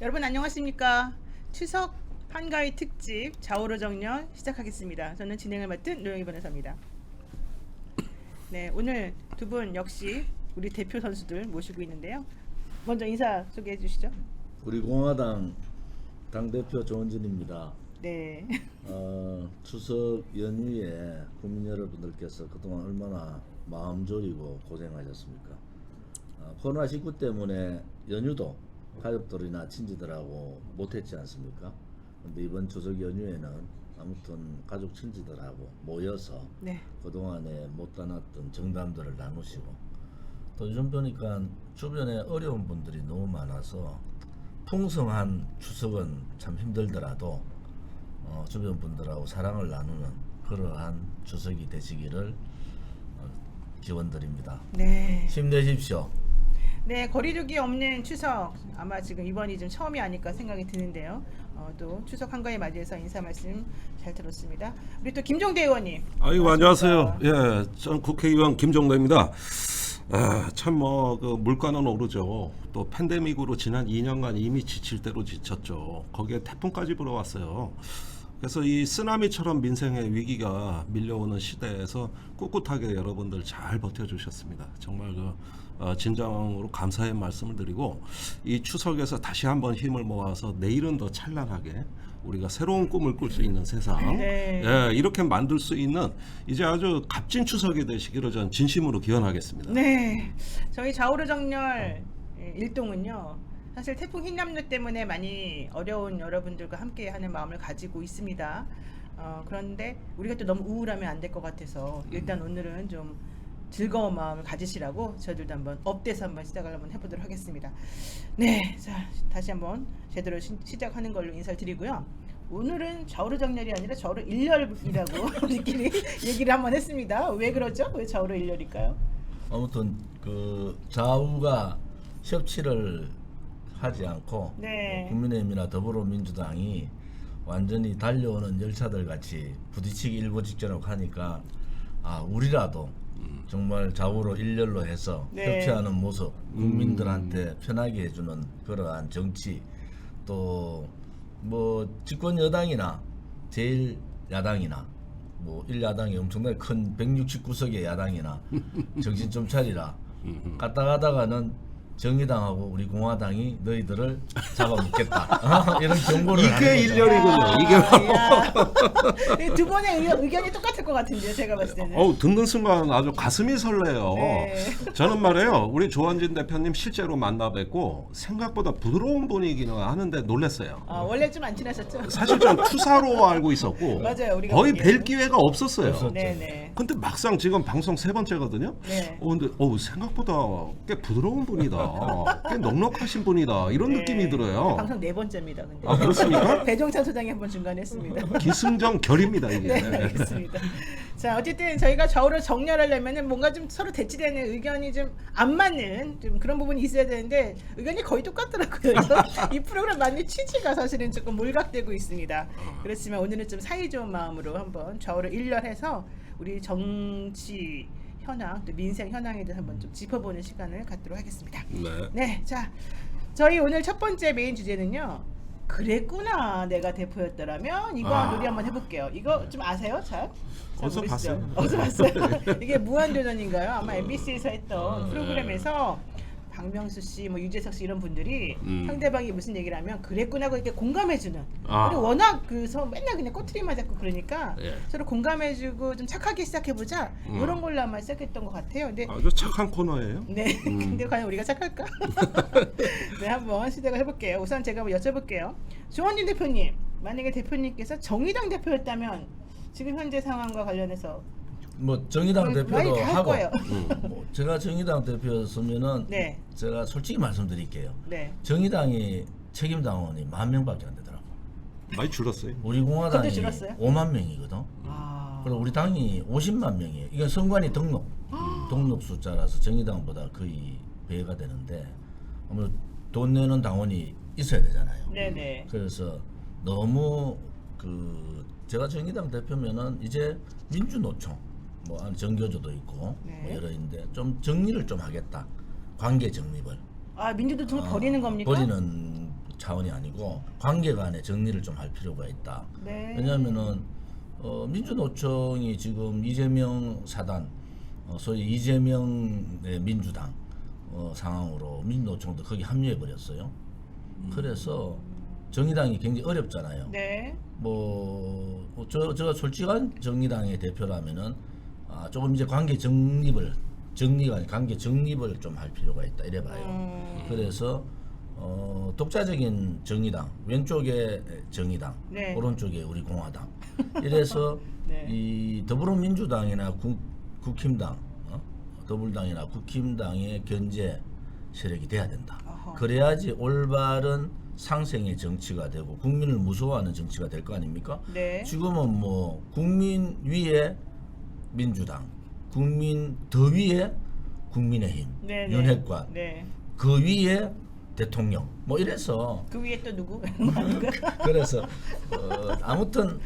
여러분 안녕하십니까? 추석 한가위 특집 좌우로정렬 시작하겠습니다. 저는 진행을 맡은 노영희 변호사입니다. 네, 오늘 두 분 역시 우리 대표 선수들 모시고 있는데요. 먼저 인사 소개해 주시죠. 우리 공화당 당대표 조원진입니다. 네. 추석 연휴에 국민 여러분들께서 그동안 얼마나 마음 졸이고 고생하셨습니까? 코로나19 때문에 연휴도 가족들이나 친지들하고 못했지 않습니까? 근데 이번 추석 연휴에는 아무튼 가족 친지들하고 모여서 네. 그동안에 못 나눴던 정담들을 나누시고, 또 요즘 보니까 주변에 어려운 분들이 너무 많아서 풍성한 추석은 참 힘들더라도 주변 분들하고 사랑을 나누는 그러한 추석이 되시기를 기원드립니다. 네. 힘내십시오. 네, 거리두기 없는 추석 아마 지금 이번이 좀 처음이 아닐까 생각이 드는데요. 또 추석 한가위 맞이해서 인사 말씀 잘 들었습니다. 우리 또 김종대 의원님. 아이고 반갑습니다. 안녕하세요. 예, 전 국회의원 김종대입니다. 참 그 물가는 오르죠. 또 팬데믹으로 지난 2년간 이미 지칠 대로 지쳤죠. 거기에 태풍까지 불어왔어요. 그래서 이 쓰나미처럼 민생의 위기가 밀려오는 시대에서 꿋꿋하게 여러분들 잘 버텨주셨습니다. 정말 진정으로 감사의 말씀을 드리고, 이 추석에서 다시 한번 힘을 모아서 내일은 더 찬란하게 우리가 새로운 꿈을 꿀 수 있는 세상, 네. 예, 이렇게 만들 수 있는 이제 아주 값진 추석이 되시기를 전 진심으로 기원하겠습니다. 네, 저희 좌우로정렬 일동은요. 사실 태풍 흰남노 때문에 많이 어려운 여러분들과 함께하는 마음을 가지고 있습니다. 그런데 우리가 또 너무 우울하면 안 될 것 같아서 일단 오늘은 좀 즐거운 마음을 가지시라고 저희들도 한번 업돼서 한번 시작을 한번 해보도록 하겠습니다. 네, 자 다시 한번 제대로 시작하는 걸로 인사를 드리고요. 오늘은 좌우로정렬이 아니라 좌우로일렬이라고 우리끼리 얘기를 한번 했습니다. 왜 그러죠? 왜 좌우로일렬일까요? 아무튼 그 좌우가 협치를 하지 않고 네. 국민의힘이나 더불어민주당이 완전히 달려오는 열차들 같이 부딪히기 일보 직전하고 하니까 우리라도 정말 좌우로 일렬로 해서 네. 협치하는 모습, 국민들한테 편하게 해주는 그러한 정치, 또 뭐 집권 여당이나 제일 야당이나 뭐 1야당이 엄청나게 큰 169석의 야당이나 정신 좀 차리라. 갔다 가다가는 정의당하고 우리 공화당이 너희들을 잡아먹겠다. 이런 경고를 하는 이게 거죠. 일렬이군요. 이게 두 분의 의견이 똑같을 것 같은데요, 제가 봤을 때는. 듣는 순간 아주 가슴이 설레요. 네. 저는 말이에요, 우리 조원진 대표님 실제로 만나 뵙고 생각보다 부드러운 분이기는 하는데 놀랐어요. 원래 좀 안 친하셨죠? 사실 전 투사로 알고 있었고 맞아요, 우리가 거의 보기에는. 뵐 기회가 없었어요. 네네. 근데 막상 지금 방송 세 번째거든요. 네. 근데 생각보다 꽤 부드러운 분이다, 꽤 넉넉하신 분이다, 이런 네. 느낌이 들어요. 방송 네 번째입니다. 근데. 그렇습니까? 배종찬 소장이 한 번 중간에 했습니다. 기승전 결입니다 이게. 네, 알겠습니다. 자, 어쨌든 저희가 좌우로 정렬하려면은 뭔가 좀 서로 대치되는 의견이 좀 안 맞는 좀 그런 부분이 있어야 되는데 의견이 거의 똑같더라고요. 그래서 이 프로그램 만든 취지가 사실은 조금 몰각되고 있습니다. 그렇지만 오늘은 좀 사이 좋은 마음으로 한번 좌우로 일렬해서 우리 정치 현황, 또 민생 현황에 대해서 한번 좀 짚어보는 시간을 갖도록 하겠습니다. 네. 네, 자, 저희 오늘 첫 번째 메인 주제는요. 그랬구나, 내가 대표였더라면 이거 놀이 한번 해볼게요. 이거 좀 아세요, 잘? 잘 어디서 모르시죠? 봤어요? 어디서 봤어요? 이게 무한도전인가요? 아마 MBC에서 했던 프로그램에서 박명수 씨, 뭐 유재석 씨 이런 분들이 상대방이 무슨 얘기를 하면 그랬구나고 이렇게 공감해주는. 그리고 워낙 맨날 그냥 꼬투리만 잡고 그러니까 예. 서로 공감해주고 좀 착하게 시작해보자 이런 걸로 아마 시작했던 것 같아요. 근데 아주 착한 코너예요. 네, 근데 과연 우리가 착할까? 네, 한번 시작을 해볼게요. 우선 제가 한번 여쭤볼게요. 조원진 대표님, 만약에 대표님께서 정의당 대표였다면 지금 현재 상황과 관련해서 뭐 정의당 많이 대표도 다할 하고 거예요. 뭐 제가 정의당 대표였으면은 네. 제가 솔직히 말씀드릴게요. 네, 정의당이 책임 당원이 10,000명밖에 안 되더라고. 많이 줄었어요. 우리 공화당이 그것도 줄었어요? 5만 명이거든. 그리고 우리 당이 50만 명이에요. 이건 선관위 등록 숫자라서 정의당보다 거의 배가 되는데 아무래도 돈 내는 당원이 있어야 되잖아요. 네네. 그래서 너무 제가 정의당 대표면은 이제 민주노총 뭐 정교조도 있고 네. 뭐 여러 있는데 좀 정리를 좀 하겠다. 관계 정립을 민주노총을 버리는 겁니까? 버리는 차원이 아니고 관계 간의 정리를 좀 할 필요가 있다. 네. 왜냐하면은 민주노총이 지금 이재명 사단, 소위 이재명의 민주당 상황으로 민주노총도 거기 합류해 버렸어요. 그래서 정의당이 굉장히 어렵잖아요. 네. 제가 솔직한 정의당의 대표라면은 조금 이제 관계 정립을 좀 할 필요가 있다 이래 봐요. 그래서 독자적인 정의당, 왼쪽에 정의당, 네. 오른쪽에 우리 공화당. 이래서 네. 이 더불어민주당이나 국힘당, 더불당이나 국힘당의 견제 세력이 돼야 된다. 어허. 그래야지 올바른 상생의 정치가 되고 국민을 무서워하는 정치가 될 거 아닙니까? 네. 지금은 뭐 국민 위에 민주당, 국민 더 위에 국민의힘, 네, 네. 연핵관, 네. 그 위에 대통령, 뭐 이래서 그 위에 또 누구? 그래서 아무튼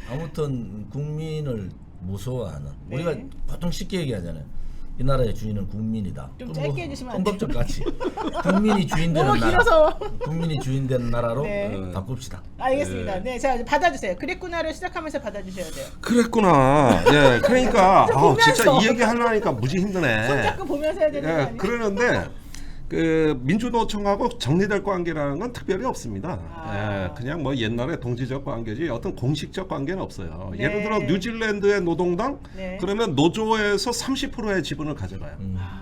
국민을 무서워하는 네. 우리가 보통 쉽게 얘기하잖아요. 이 나라의 주인은 국민이다. 좀 그 짧게 해주시면 안 돼요? 헌법적 가치. 국민이 주인 되는 너무 나라. 길어서. 국민이 주인 되는 나라로 네. 바꿉시다. 알겠습니다. 네, 자 받아주세요. 그랬구나를 시작하면서 받아주셔야 돼요. 그랬구나. 예, 그러니까 진짜 보면서. 이 얘기 하려니까 무지 힘드네. 손잡고 보면서 해야 되는 거 예, 아니에요? 그러는데 그 민주노총하고 정리될 관계라는 건 특별히 없습니다. 아. 예, 그냥 뭐 옛날에 동지적 관계지 어떤 공식적 관계는 없어요. 네. 예를 들어 뉴질랜드의 노동당 네. 그러면 노조에서 30%의 지분을 가져가요.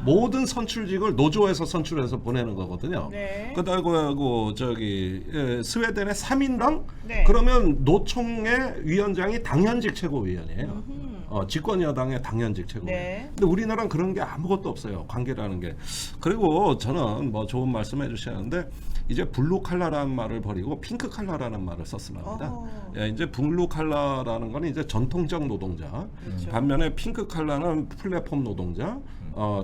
모든 선출직을 노조에서 선출해서 보내는 거거든요. 네. 그다고 저기 스웨덴의 3인당 네. 그러면 노총의 위원장이 당연직 최고위원이에요. 집권 여당의 당연직 최고위원. 네. 근데 우리나라는 그런 게 아무것도 없어요. 관계라는 게. 그리고 저는 뭐 좋은 말씀 해주셨는데 이제 블루 칼라라는 말을 버리고 핑크 칼라라는 말을 썼습니다. 어. 예, 이제 블루 칼라라는 건 이제 전통적 노동자. 그렇죠. 반면에 핑크 칼라는 플랫폼 노동자,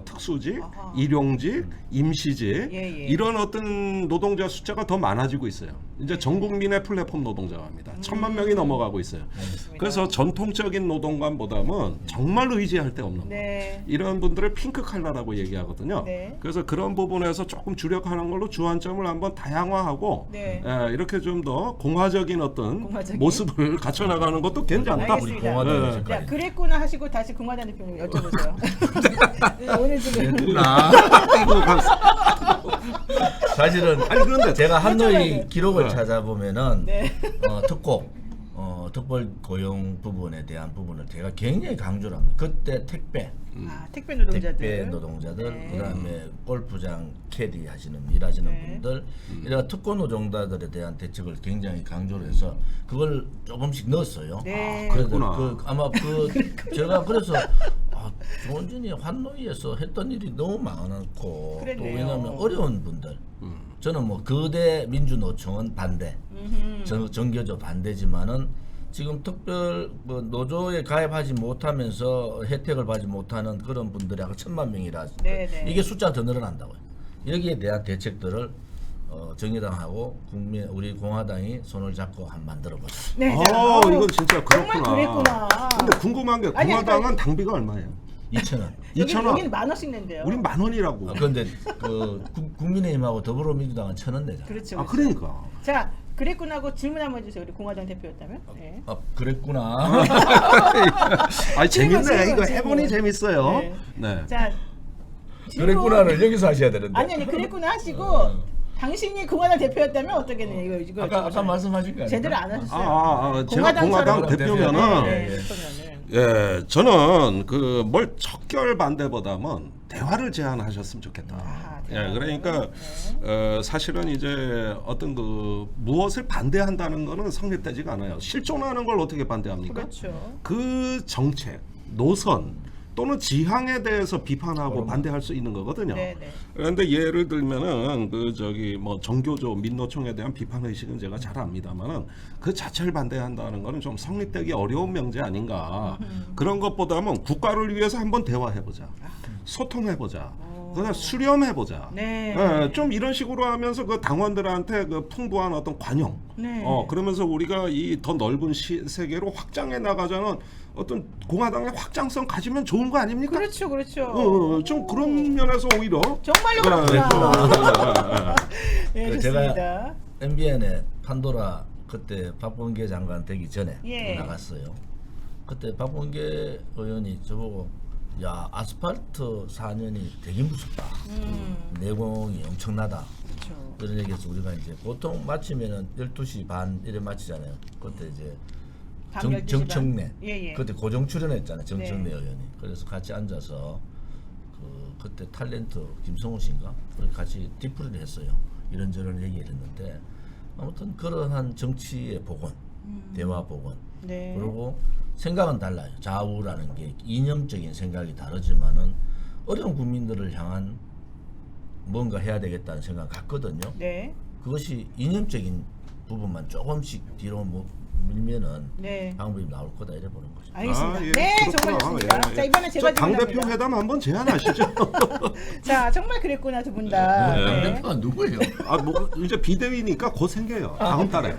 특수직, 아하. 일용직, 임시직 예, 예. 이런 어떤 노동자 숫자가 더 많아지고 있어요. 이제 전 국민의 플랫폼 노동자가 합니다. 1,000만 명이 넘어가고 있어요. 알겠습니다. 그래서 전통적인 노동관보다는 정말 의지할 데 없는 거. 네. 이런 분들을 핑크 칼라라고 얘기하거든요. 네. 그래서 그런 부분에서 조금 주력하는 걸로 주안점을 한번 다양화하고 네. 이렇게 좀 더 공화적인 어떤 공화적인? 모습을 갖춰나가는 것도 괜찮다. 알겠습니다. 공화당의 네. 색깔이. 자, 그랬구나 하시고 다시 공화당 대표님 여쭤보세요. 네, 오늘 지금 그랬구나. 사실은 아니 그런데 제가 한노이 여쭤봐야 기록을 네. 찾아보면은 네. 특별 고용 부분에 대한 부분을 제가 굉장히 강조를 합니다. 그때 택배 택배 노동자들. 택배 노동자들, 네. 그다음에 골프장 캐디 일하시는 네. 분들, 이런 특고 노동자들에 대한 대책을 굉장히 강조를 해서 그걸 조금씩 넣었어요. 네. 그랬구나. 아마 제가 그래서 조원진이 환노위에서 했던 일이 너무 많았고 또 그랬네요. 왜냐하면 어려운 분들, 저는 뭐 거대 민주노총은 반대, 정교조 반대지만은 지금 특별 노조에 가입하지 못하면서 혜택을 받지 못하는 그런 분들이 아까 1,000만 명이라 네네. 이게 숫자가 더 늘어난다고요. 여기에 대한 대책들을 정의당하고 우리 공화당이 손을 잡고 한번 만들어보자. 네. 자, 이건 진짜 그렇구나. 정말 그랬구나. 근데 궁금한 게 아니, 공화당은 당비가 얼마예요? 2,000원. 2,000원. 여기는 10,000원씩 낸대요. 우린 10,000원이라고. 그런데 국민의힘하고 더불어민주당은 1,000원 내잖아. 그렇죠. 아 그러니까. 자, 그랬구나고 질문 한번 해주세요. 우리 공화당 대표였다면. 네. 그랬구나. 아니 재밌네. 질문, 이거 질문. 해보니 재밌어요. 네. 네. 자, 그랬구나를 여기서 하셔야 되는데. 아니 그랬구나 하시고 당신이 공화당 대표였다면 어떻겠네요. 이거 아까 여쭤보잖아요. 말씀하신 거 아니에요? 제대로 안 하셨어요. 제가 공화당 대표면은 네, 예, 예. 대표면은. 예, 저는 그 뭘 척결 반대보다는 대화를 제안하셨으면 좋겠다. 아, 예, 대화를. 그러니까 사실은 이제 어떤 그 무엇을 반대한다는 거는 성립되지가 않아요. 실존하는 걸 어떻게 반대합니까? 그렇죠. 그 정책, 노선 또는 지향에 대해서 비판하고 반대할 수 있는 거거든요. 네, 네. 그런데 예를 들면은 그 저기 뭐 정교조 민노총에 대한 비판 의식은 제가 잘 압니다만은 그 자체를 반대한다는 거는 좀 성립되기 어려운 명제 아닌가. 그런 것보다는 국가를 위해서 한번 대화해보자, 소통해보자, 그다음 수렴해보자. 네. 예, 좀 이런 식으로 하면서 그 당원들한테 그 풍부한 어떤 관용. 네. 그러면서 우리가 이 더 넓은 세계로 확장해 나가자는 어떤 공화당의 확장성 가지면 좋은 거 아닙니까? 그렇죠, 그렇죠. 좀 그런 면에서 오히려 정말로 네, 그렇구나. 네, 네, 네. 네, 제가 좋습니다. MBN에 판도라 그때 박범계 장관 되기 전에 예. 나갔어요. 그때 박범계 의원이 저보고 야 아스팔트 4년이 되게 무섭다. 내공이 엄청나다. 그렇죠. 그런 얘기해서 우리가 이제 보통 마치면은 12시 반 이래 마치잖아요. 그때 이제 밤 12시 반. 정청래 예. 그때 고정 출연했잖아요. 정청래 네. 의원이. 그래서 같이 앉아서 그때 탤런트 김성우 씨인가 그렇게 같이 뒷풀이를 했어요. 이런저런 얘기를 했는데 아무튼 그러한 정치의 복원, 대화 복원. 네. 그리고 생각은 달라요. 좌우라는 게 이념적인 생각이 다르지만은 어려운 국민들을 향한 뭔가 해야 되겠다는 생각 같거든요. 네. 그것이 이념적인 부분만 조금씩 뒤로 밀면은 네. 방법이 나올 거다 이래 보는 거죠. 알겠습니다. 예, 네, 그렇구나. 정말 좋습니다. 예, 예. 자, 이번에 제가 당 대표 질문합니다. 회담 한번 제안하시죠. 자, 정말 그랬구나 두 분 다. 네. 네. 대표가 누구예요? 뭐 이제 비대위니까 곧 생겨요. 다음 달에.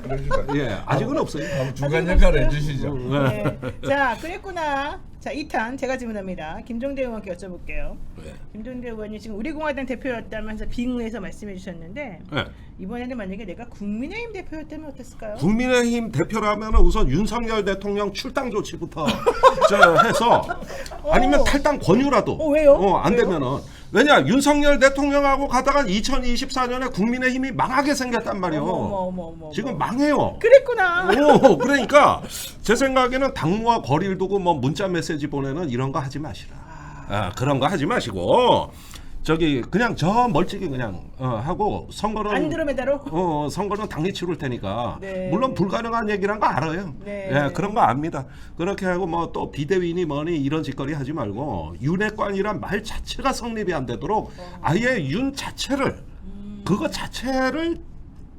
예, 아직은 없어요. 중간 역할을 해주시죠. 네. 자, 그랬구나. 자, 2탄 제가 질문합니다. 김종대 의원께 여쭤볼게요. 네. 김종대 의원이 지금 우리공화당 대표였다면서 빙의해서 말씀해 주셨는데 네. 이번에는 만약에 내가 국민의힘 대표였다면 어땠을까요? 국민의힘 대표라면 우선 윤석열 대통령 출당 조치부터 해서 아니면 탈당 권유라도 왜요? 안 왜요? 되면은 왜냐 윤석열 대통령하고 가다가 2024년에 국민의힘이 망하게 생겼단 말이에요. 어머. 지금 망해요. 그랬구나. 그러니까 제 생각에는 당무와 거리를 두고 뭐 문자 메시지 보내는 이런 거 하지 마시라. 그런 거 하지 마시고 저기 그냥 저 멀찍이 그냥 하고 선거는 안드로메다로? 선거는 당리 치룰 테니까 네. 물론 불가능한 얘기란 거 알아요. 네. 예, 그런 거 압니다. 그렇게 하고 뭐 또 비대위니 뭐니 이런 짓거리 하지 말고 윤핵관이란 말 자체가 성립이 안 되도록 아예 윤 자체를 그거 자체를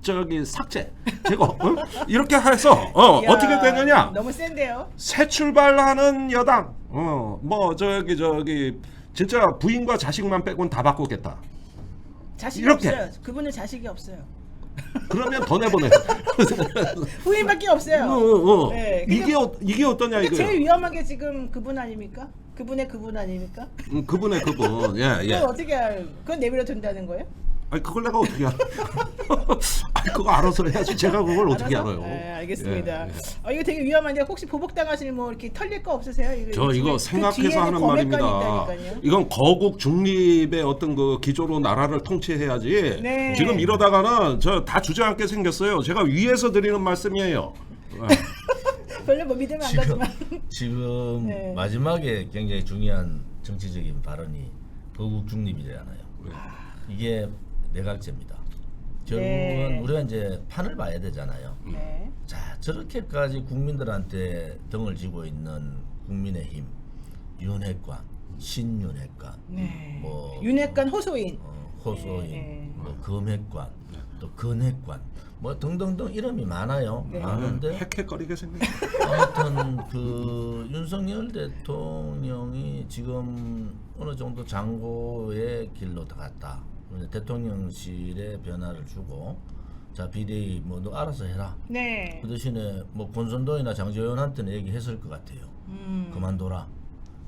저기 삭제 제거 이렇게 해서 이야, 어떻게 되느냐 너무 센데요. 새 출발하는 여당 뭐 저기 진짜 부인과 자식만 빼곤 다 바꾸겠다. 자식이 이렇게. 없어요. 그분은 자식이 없어요. 그러면 더 내보내. 부인밖에 없어요. 네, 이게 어떠냐 이거요. 제일 위험한 게 지금 그분 아닙니까? 그분의 그분 아닙니까? 그분의 그분. 예. 그건 어떻게 그건 내버려 둔다는 거예요? 아니 그걸 내가 어떻게 알아? 아니 그거 알아서 해야지. 제가 그걸 어떻게 알아서? 알아요? 네, 알겠습니다. 예. 이거 되게 위험한데 혹시 보복 당하실 뭐 이렇게 털릴 거 없으세요? 저 이거 그 생각해서 뒤에는 하는 검액관이 말입니다. 있다니까요. 이건 거국 중립의 어떤 그 기조로 나라를 통치해야지. 네. 지금 이러다가는 저 다 주저앉게 생겼어요. 제가 위에서 드리는 말씀이에요. 별로 뭐 믿으면 안 가지만. 지금 네. 마지막에 굉장히 중요한 정치적인 발언이 거국 중립이잖아요. 이게 내각제입니다. 결국은 네. 우리가 이제 판을 봐야 되잖아요. 네. 자, 저렇게까지 국민들한테 등을 쥐고 있는 국민의힘, 윤핵관, 신윤핵관, 네. 뭐 윤핵관 호소인. 호소인, 네. 뭐 검핵관, 또 근핵관, 뭐 등등등 이름이 많아요. 네. 많은데 헥헥거리게 생겼. 아무튼 그 윤석열 대통령이 지금 어느 정도 장고의 길로 들어갔다. 대통령실에 변화를 주고 자 비대위 뭐 너 알아서 해라. 네. 그 대신에 뭐 권선동이나 장재원한테는 얘기했을 것 같아요. 그만둬라.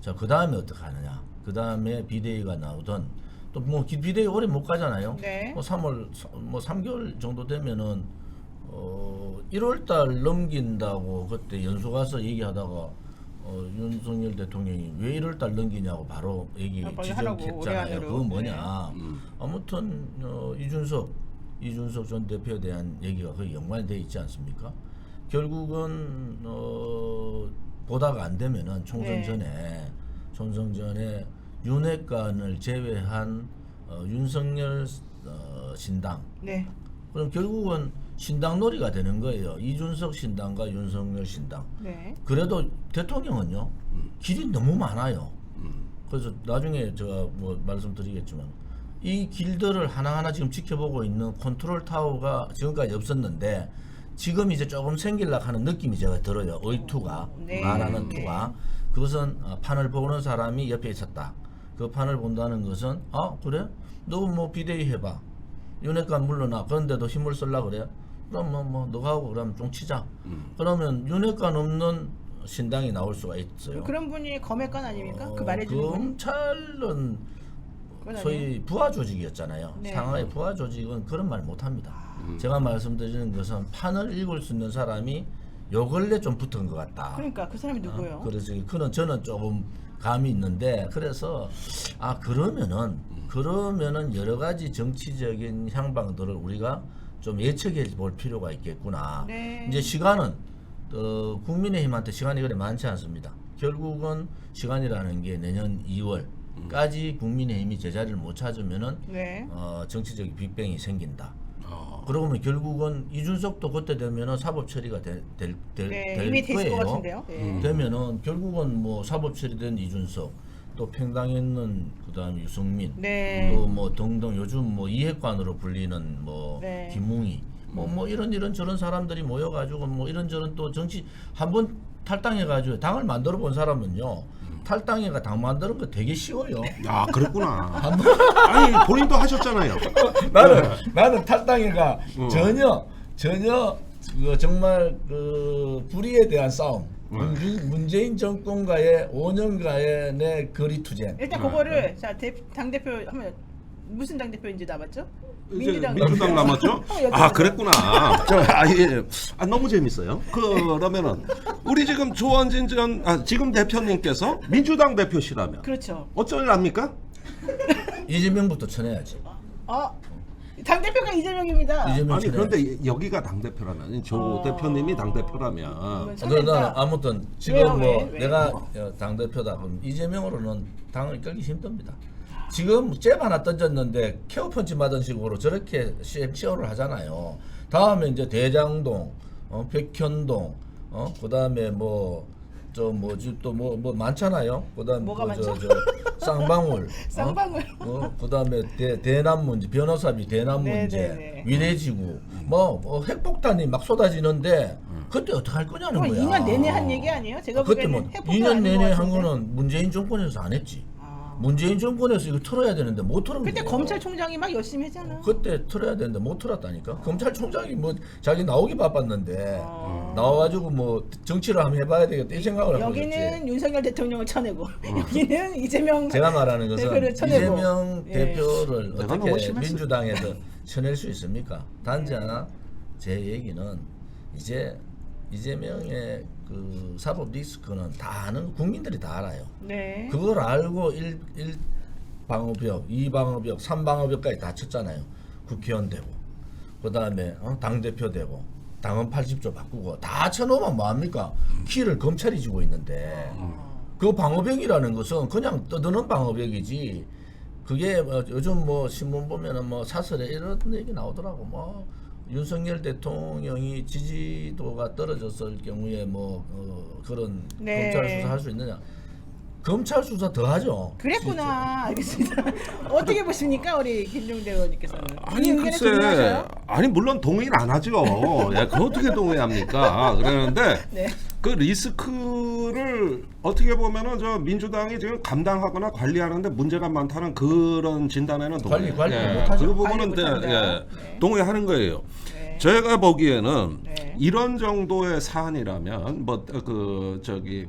자 그 다음에 어떻게 하느냐. 그 다음에 비대위가 나오던 또 뭐 비대위 오래 못 가잖아요. 네. 뭐 3월 뭐 3개월 정도 되면은 1월달 넘긴다고 그때 연수 가서 얘기하다가 윤석열 대통령이 왜 1월달 넘기냐고 바로 얘기 빨리 하라고, 올해 지적했잖아요. 안으로. 그건 뭐냐. 네. 아무튼 이준석 전 대표에 대한 얘기가 거의 연관이 돼 있지 않습니까? 결국은 보다가 안 되면은 총선 전에 윤핵관을 제외한 윤석열 신당. 네. 그럼 결국은 신당 놀이가 되는 거예요. 이준석 신당과 윤석열 신당. 네. 그래도 대통령은요 길이 너무 많아요. 그래서 나중에 제가 뭐 말씀드리겠지만 이 길들을 하나하나 지금 지켜보고 있는 컨트롤 타워가 지금까지 없었는데 지금 이제 조금 생길락 하는 느낌이 제가 들어요. 의투가 네. 말하는 네. 투가 그것은 판을 보는 사람이 옆에 있었다. 그 판을 본다는 것은 그래? 너 뭐 비대위 해봐. 윤핵관 물러나. 그런데도 힘을 쓸라 그래? 그럼 뭐 너가 하고 그러면 좀 치자. 그러면 윤핵관 없는 신당이 나올 수가 있어요. 그런 분이 검핵관 아닙니까? 그 말해주는 분. 검찰은 그건 소위 부하 조직이었잖아요. 네. 상하이 부하 조직은 그런 말 못합니다. 제가 말씀드리는 것은 판을 읽을 수 있는 사람이 요 근래 좀 붙은 것 같다. 그러니까 그 사람이 누구예요? 그래서 그는 저는 조금 감이 있는데 그래서 그러면은 여러 가지 정치적인 향방들을 우리가 좀 예측해 볼 필요가 있겠구나. 네. 이제 시간은 국민의힘한테 시간이 그래 많지 않습니다. 결국은 시간이라는 게 내년 2월까지 국민의힘이 제자리를 못 찾으면은 네. 정치적인 빅뱅이 생긴다. 그러면 결국은 이준석도 그때 되면은 사법 처리가 될 이미 됐을 거예요. 것 같은데요. 네. 되면은 결국은 뭐 사법 처리된 이준석, 또 팽당했는 그다음에 유승민, 네. 또 뭐 등등 요즘 뭐 이핵관으로 불리는 뭐 네. 김웅이, 뭐 이런 저런 사람들이 모여가지고 뭐 이런저런 또 정치 한번 탈당해가지고 당을 만들어 본 사람은요. 탈당해가 당 만드는 거 되게 쉬워요. 아 그랬구나. 아니 본인도 하셨잖아요. 나는 탈당해가 전혀 그 정말 그 불의에 대한 싸움. 문재인 정권과의 5년간의 내 거리투쟁. 일단 그거를 당 대표 하면 무슨 당 대표인지 남았죠? 이제 민주당 남았죠? 여쭤보세요. 아 그랬구나. 너무 재밌어요. 그러면은 우리 지금 조원진 지금 대표님께서 민주당 대표시라면 그렇죠. 어쩌랍니까? 이재명부터 쳐내야지. 당 대표가 이재명입니다. 이재명 아니 쳐내야지. 그런데 여기가 당 대표라면 조 대표님이 당 대표라면 쳐낸다. 아무튼 지금 왜요? 뭐 왜? 내가 당 대표다 그럼 이재명으로는 당을 끌기 힘듭니다. 지금 잽 하나 던졌는데 케어 펀치 맞은 식으로 저렇게 시어를 하잖아요. 다음에 이제 대장동, 백현동, 그다음에 뭐 많잖아요. 그다음 뭐가 많죠? 쌍방울, 쌍방울. 그다음에 대남 문제, 변호사비 대남 네, 문제, 네, 네. 위례지구, 핵폭탄이 막 쏟아지는데 그때 어떻게 할 거냐는 그럼 거야. 2년 내내 한 얘기 아니에요? 제가 그때 보기에는 뭐 해폭탄 2년 아닌 내내 것 한 같은데. 거는 문재인 정권에서 안 했지. 아. 문재인 정권에서 이거 틀어야 되는데 못 틀은 그때 거예요. 검찰총장이 막 열심히 했잖아. 그때 틀어야 되는데 못 틀었다니까. 검찰총장이 뭐 자기 나오기 바빴는데 나와가지고 뭐 정치를 한번 해봐야 되겠다 이 생각을 하고 여기는 있지. 윤석열 대통령을 쳐내고 여기는 이재명 제가 말하는 것은 대표를 쳐내고. 이재명 예. 대표를 내가 너무 어떻게 심했어. 민주당에서 쳐낼 수 있습니까? 단지 하나 제 얘기는 이제 이재명의 그 사법 리스크는 다 아는 국민들이 다 알아요. 네. 그걸 알고 1 방어벽, 2 방어벽, 3 방어벽까지 다 쳤잖아요. 국회의원 되고, 그 다음에 당대표 되고, 당헌 80조 바꾸고 다 쳐놓으면 뭐합니까? 키를 검찰이 쥐고 있는데 그 방어벽이라는 것은 그냥 떠드는 방어벽이지. 그게 요즘 뭐 신문 보면은 뭐 사설에 이런 얘기 나오더라고. 뭐 윤석열 대통령이 지지도가 떨어졌을 경우에 뭐 그런 네. 검찰 수사할 수 있느냐? 검찰 수사 더 하죠. 그랬구나. 알겠습니다. 어떻게 보십니까, 우리 김종대 의원님께서는? 이 아니 의견에 글쎄 동의하셔요? 아니 물론 동의는 안 하죠. 야, 그 어떻게 동의합니까? 그러는데 네. 그 리스크를 어떻게 보면은 저 민주당이 지금 감당하거나 관리하는데 문제가 많다는 그런 진단에는 관리 예, 못하죠. 그 부분은 관리 못한다. 예, 네. 동의하는 거예요. 네. 제가 보기에는 네. 이런 정도의 사안이라면 뭐 그 저기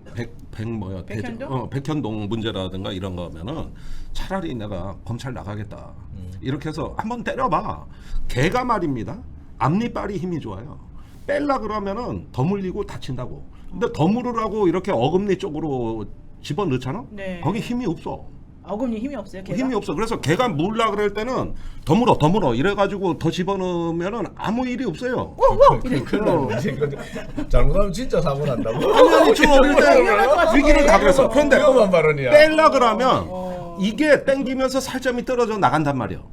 뭐야 백현동? 백현동 문제라든가 이런 거면은 차라리 내가 검찰 나가겠다 이렇게 해서 한번 때려봐. 개가 말입니다. 앞니빨이 힘이 좋아요. 뺄라 그러면은 더 물리고 다친다고. 근데 더 물으라고 이렇게 어금니 쪽으로 집어 넣잖아. 네. 거기 힘이 없어. 어금니 힘이 없어요, 걔가? 힘이 없어. 그래서 걔가 물라 그럴 때는 더 물어 이래가지고 더 집어넣으면은 아무 일이 없어요. 큰일 나는 잘못하면 진짜 사고 난다고. 아니 저 어릴 때 위험할 것 같아. 위기는 다 그랬어. 그런데 위험한 발언이야. 뺄라 그러면 이게 땡기면서 살점이 떨어져 나간단 말이야.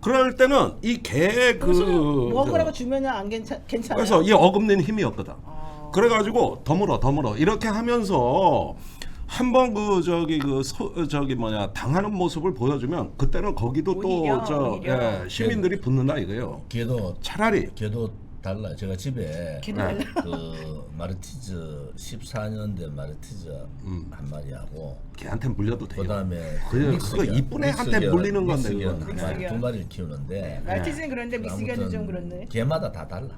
그럴 때는 이 개 그래서 그 먹으라고 주면은 안 괜찮아요. 그래서 이 어금니는 힘이 없거든. 아. 그래가지고 더 물어 이렇게 하면서 한번 당하는 모습을 보여주면 그때는 거기도 오히려. 시민들이 붙는다 이거예요. 걔도 차라리 달라요. 제가 집에 걔도 달라. 그 마르티즈 14년 된 마르티즈 한 마리하고 걔한테 물려도 돼요. 그다음에 그거 이쁜 애한테 물리는 건데 믹스견 그거는. 믹스견. 두 마리를 키우는데 말티즈는 그런데 믹스견은 아무튼 좀 그렇네. 개마다 다 달라.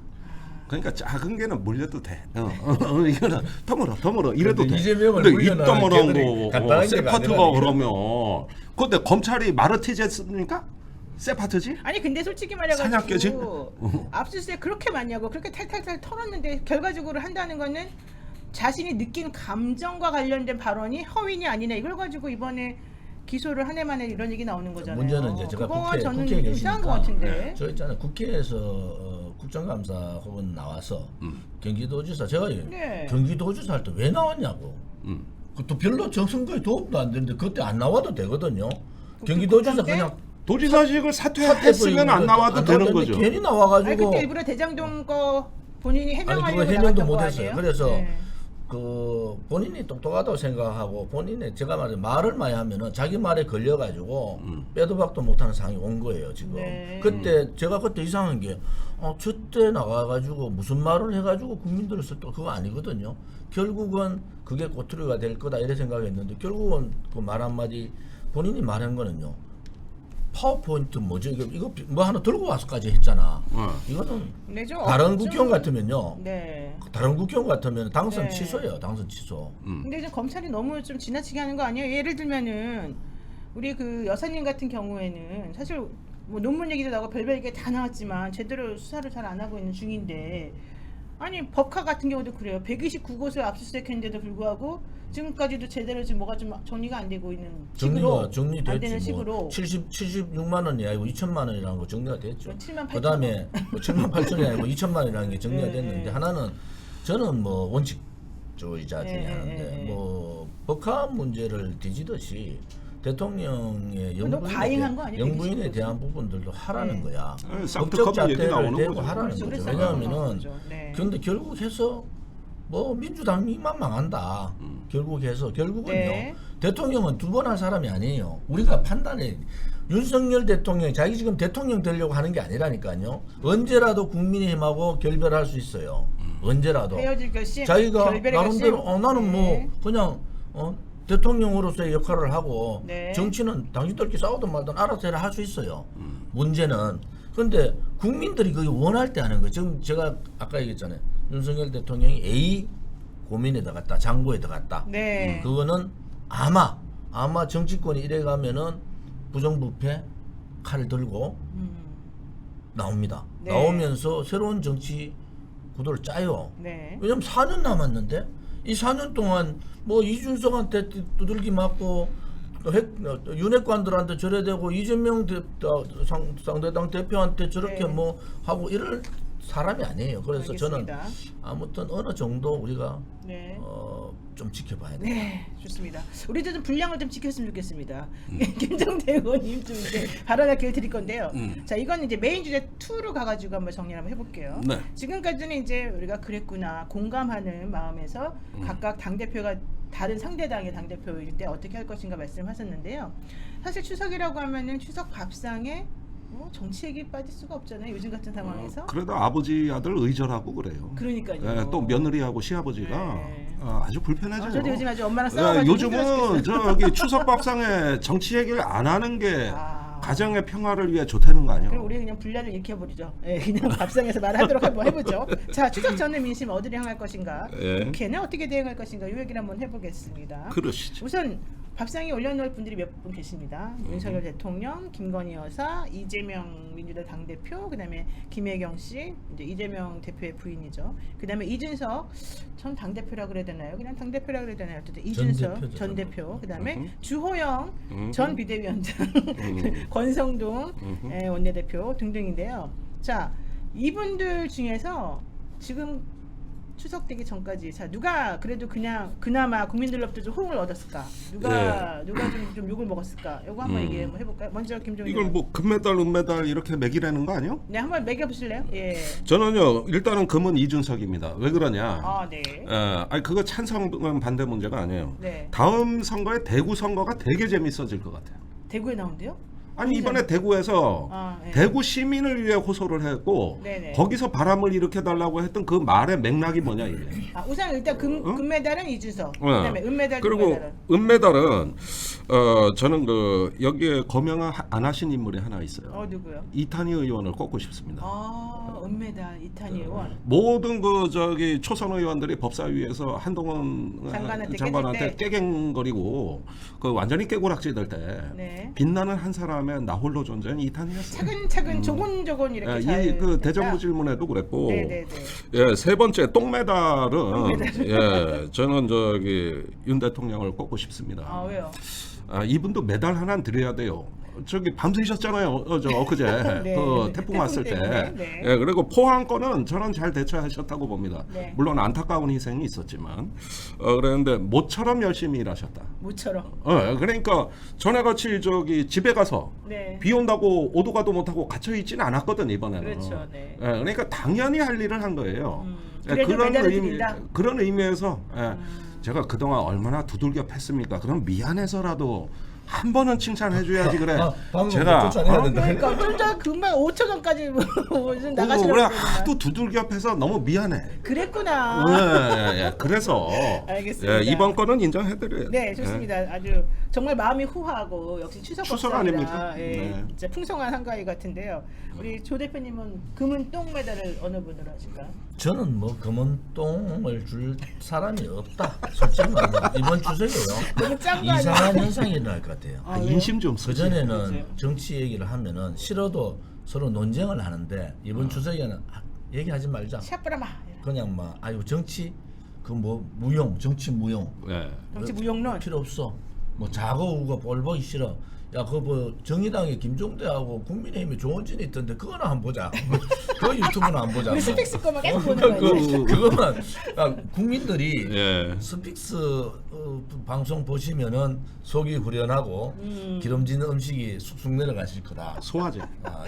그러니까 작은 개는 물려도 돼. 이거는 더 물어 이래도 근데 돼. 이재명을 근데 물려는 이따만한 개들이 거 간단한 개가 세파트가 아니라니까. 그러면 근데 검찰이 마르티즈 했습니까? 세파트지? 아니 근데 솔직히 사냥개지? 말해가지고 압수수색 그렇게 많이 하고 그렇게 탈탈탈 털었는데 결과적으로 한다는 거는 자신이 느낀 감정과 관련된 발언이 허위냐 아니냐 이걸 가지고 이번에 기소를 한 해 만에 이런 얘기 나오는 거잖아요. 문제는 이제 제가 그거 저는 국회에 좀 이상한 것 계시니까 같은데. 저 있잖아요. 국회에서 국정감사 혹은 나와서 경기도지사 제가 네. 경기도지사 할 때 왜 나왔냐고. 그것도 별로 정선거에 도움도 안 되는데 그때 안 나와도 되거든요. 경기도지사 국감 때? 그냥 도지사직을 사퇴했으면 안 나와도 되는 거죠. 괜히 나와가지고 아니 그때 일부러 대장동 거 본인이 아니 해명하려고 그거 해명도 나갔던 거 못했어요. 아니에요? 그래서 네. 그 본인이 똑똑하다고 생각하고 본인의 제가 말을 많이 하면은 자기 말에 걸려가지고 빼도 박도 못하는 상황이 온 거예요 지금. 네. 그때 제가 그때 이상한 게 저때 나가가지고 무슨 말을 해가지고 국민들을 또 그거 아니거든요. 결국은 그게 꼬투리가 될 거다 이래 생각했는데 결국은 그 말 한마디 본인이 말한 거는요. 파워포인트 뭐죠? 이거 뭐 하나 들고 와서까지 했잖아. 이거는 내죠. 다른 없죠. 국회의원 같으면요. 네. 다른 국회의원 같으면 당선 네. 취소예요. 당선 취소. 근데 이제 검찰이 너무 좀 지나치게 하는 거 아니에요? 예를 들면은 우리 그 여사님 같은 경우에는 사실 뭐 논문 얘기도 나오고 별별 얘기 다 나왔지만 제대로 수사를 잘 안 하고 있는 중인데 아니 법카 같은 경우도 그래요. 129곳을 압수수색했는데도 불구하고 지금까지도 제대로 지금 뭐가 좀 정리가 안 되고 있는 식으로 안 되는 정리됐지 식으로 뭐 76만 원이 아니고 2천만 원이라는 거 정리가 됐죠. 7만 8천 그다음에 7만 8천이 아니고 2천만 원이라는 게 정리가 네, 됐는데 네. 하나는 저는 뭐 원칙주의자 중에 네, 하는데 네, 네. 뭐 법카 문제를 뒤지듯이 대통령의 너무 과잉한 거 아니에요? 영부인에 129 대한 부분들도 하라는 네. 거야. 쌍특 법적 커버 얘기 잣대를 나오는 대고 거죠. 하라는 그렇죠. 거죠. 그래서 왜냐하면은 거죠. 네. 근데 결국 해서 뭐 민주당이만 망한다. 결국은요. 네. 대통령은 두 번 한 사람이 아니에요. 우리가 판단해. 윤석열 대통령이 자기 지금 대통령 되려고 하는 게 아니라니까요. 언제라도 국민의힘하고 결별할 수 있어요. 언제라도. 헤어질 결심, 자기가 결별의 나름대로 결심. 나는 뭐 네. 그냥 대통령으로서의 역할을 하고 네. 정치는 당신들끼리 싸우든 말든 알아서 해라 할 수 있어요. 문제는 근데 국민들이 그게 원할 때 하는 거예요. 지금 제가 아까 얘기했잖아요. 윤석열 대통령이 A 고민에 들어갔다. 장고에 들어갔다. 네. 그거는 아마 정치권이 이래 가면은 부정부패 칼을 들고 나옵니다. 네. 나오면서 새로운 정치 구도를 짜요. 네. 왜냐면 4년 남았는데 이 4년 동안 뭐 이준석한테 두들기 맞고 윤핵관들한테 저래되고 이재명 상대당 대표한테 저렇게 네. 뭐 하고 이럴 사람이 아니에요. 그래서 알겠습니다. 저는 아무튼 어느 정도 우리가 네. 좀 지켜봐야 돼요. 네, 좋습니다. 우리도 좀 분량을 좀 지켰으면 좋겠습니다. 김정대 의원님 좀 이제 발언할 기회를 드릴 건데요. 자, 이건 이제 메인 주제 2로 가가지고 한번 정리를 한번 해볼게요. 네. 지금까지는 이제 우리가 그랬구나 공감하는 마음에서 각각 당 대표가 다른 상대당의 당 대표일 때 어떻게 할 것인가 말씀하셨는데요. 사실 추석이라고 하면은 추석 밥상에 뭐 정치 얘기 빠질 수가 없잖아요. 요즘 같은 상황에서. 그래도 아버지 아들 의절하고 그래요. 그러니까요. 예, 또 며느리하고 시아버지가 네. 아주 불편하죠. 저도 요즘 아주 엄마랑 예, 싸워가지고 요즘은 힘들어 죽겠어요. 저기 추석 밥상에 정치 얘기를 안 하는 게 아. 가정의 평화를 위해 좋다는 거 아니에요? 그럼 우리 그냥 분란을 일으켜버리죠. 예, 그냥 밥상에서 말하도록 한번 해보죠. 자, 추석 전에 민심 어디로 향할 것인가? 예. 국회는 어떻게 대응할 것인가? 이 얘기를 한번 해보겠습니다. 그러시죠. 우선 밥상에 올려놓을 분들이 몇 분 계십니다. 윤석열 대통령, 김건희 여사, 이재명 민주당 당대표, 그다음에 김혜경 씨, 이제 이재명 대표의 부인이죠. 그다음에 이준석 전 당대표라 그래야 되나요? 그냥 당대표라 그래야 되나요? 어쨌든 이준석 대표죠, 전 전 대표, 그다음에 주호영 음. 전 비대위원장, 권성동 원내대표 등등인데요. 자, 이분들 중에서 지금 추석 되기 전까지 자 누가 그래도 그냥 그나마 국민들로부터 좀 호응을 얻었을까? 누가 좀 욕을 먹었을까? 이거 한번 얘기 한번 해볼까요? 먼저 김종인. 이걸 뭐 금메달, 은메달 이렇게 매기라는 거 아니에요? 네 한번 매겨보실래요? 예. 저는요 일단은 금은 이준석입니다. 왜 그러냐? 아 네. 아니 그거 찬성 반대 문제가 아니에요. 네. 다음 선거에 대구 선거가 되게 재밌어질 것 같아요. 대구에 나온대요? 아니 이번에 대구에서 아, 네. 대구 시민을 위해 호소를 했고 네네. 거기서 바람을 일으켜 달라고 했던 그 말의 맥락이 뭐냐 이게. 아 우선 일단 금메달은 이준석. 그다음에 은메달, 그리고 금메달은. 은메달은 저는 그 여기에 거명 안 하신 인물이 하나 있어요. 누구요? 이탄희 의원을 꼽고 싶습니다. 아 은메달 이탄희 의원. 모든 그 저기 초선 의원들이 법사위에서 한동훈 장관한테 장관한테 깨질 때. 깨갱거리고 그 완전히 깨고락질 될 때 네. 빛나는 한 사람이 그다음에 나 홀로 존재는 2탄이었어요. 차근차근 조곤조곤 이렇게 잘 이그 됐다. 대정부 질문에도 그랬고, 네네네. 예, 세 번째 똥메달은 똥메달. 예, 저는 저기 윤 대통령을 꼽고 싶습니다. 아 왜요? 이분도 메달 하나 드려야 돼요. 저기 밤새셨잖아요. 엊그제 네. 그 태풍 왔을 때. 때문에, 네. 예, 그리고 포항 거는 저는 잘 대처하셨다고 봅니다. 네. 물론 안타까운 희생이 있었지만, 그랬는데 모처럼 열심히 일하셨다. 모처럼. 그러니까 전에같이 저기 집에 가서 네. 비 온다고 오도 가도 못하고 갇혀 있지는 않았거든 이번에는. 그렇죠, 네. 그러니까 당연히 할 일을 한 거예요. 그래도 메달을 드린다? 그런 의미에서 제가 그동안 얼마나 두들겨 팼습니까? 그럼 미안해서라도 한 번은 칭찬해줘야지 그래. 방금 제가 뭐 쫓아내야 된다. 그러니까 좀 전 금방 5천 원까지 좀 나가시라고 그래 그러더만. 하도 두들겨 패서 너무 미안해. 그랬구나. 그래서 알겠습니다. 이번 거는 인정해드려요. 네, 좋습니다. 아주 정말 마음이 후하고 역시 추석 추석 감사합니다. 아닙니까? 예, 네. 진짜 풍성한 한가위 같은데요. 우리 조 대표님은 금은 똥 메달을 어느 분으로 하실까요? 저는 뭐 금은 똥을 줄 사람이 없다. 솔직히 말하면 이번 추석에요. 너무 짠거 아니야? 이상한 현상이 일어날 것 같아요. 아, 왜요? 인심 좀 그 쓰지. 전에는 그러세요? 정치 얘기를 하면은 싫어도 서로 논쟁을 하는데 이번 추석에는 얘기하지 말자. 샤프라마. 그냥 막 아유 정치 그 뭐 무용 정치 무용 예. 정치 무용론. 필요 없어. 뭐 작어 우고 볼 보기 싫어. 야 그거 뭐 정의당의 김종대하고 국민의힘의 조원진이 있던데 그거나 한번 보자. 그 유튜브는 안 보자. 우리 스픽스 거만 계속 보는 거지. 그거만 국민들이 예. 스픽스 방송 보시면은 속이 후련하고 기름진 음식이 쑥쑥 내려가실 거다. 소화제.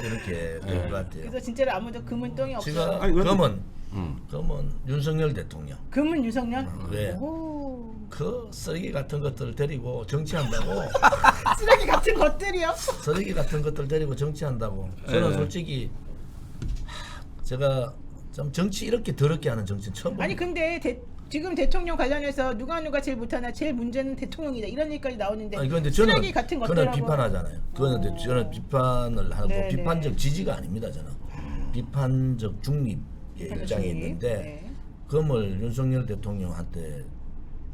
이렇게 될 것 같아요. 그래서 진짜로 아무도 금은 똥이 없어. 제가 아니, 근데- 그러면 윤석열 대통령 금은 유성년? 왜? 오. 그 쓰레기 같은 것들을 데리고 정치한다고 쓰레기 같은 것들이요? 쓰레기 같은 것들 데리고 정치한다고 저는 예. 솔직히 제가 좀 정치 이렇게 더럽게 하는 정치는 처음 봅니다. 아니 근데 지금 대통령 관련해서 누가 제일 못하나 제일 문제는 대통령이다 이런 얘기까지 나오는데 아니 그런데 저는 쓰레기 같은 그는 것들하고 비판하잖아요. 그거는 근데 저는 비판을 하고 네, 비판적 네. 지지가 아닙니다. 저는 비판적 중립의 비판적 입장에 중립. 있는데 네. 금을 윤석열 대통령한테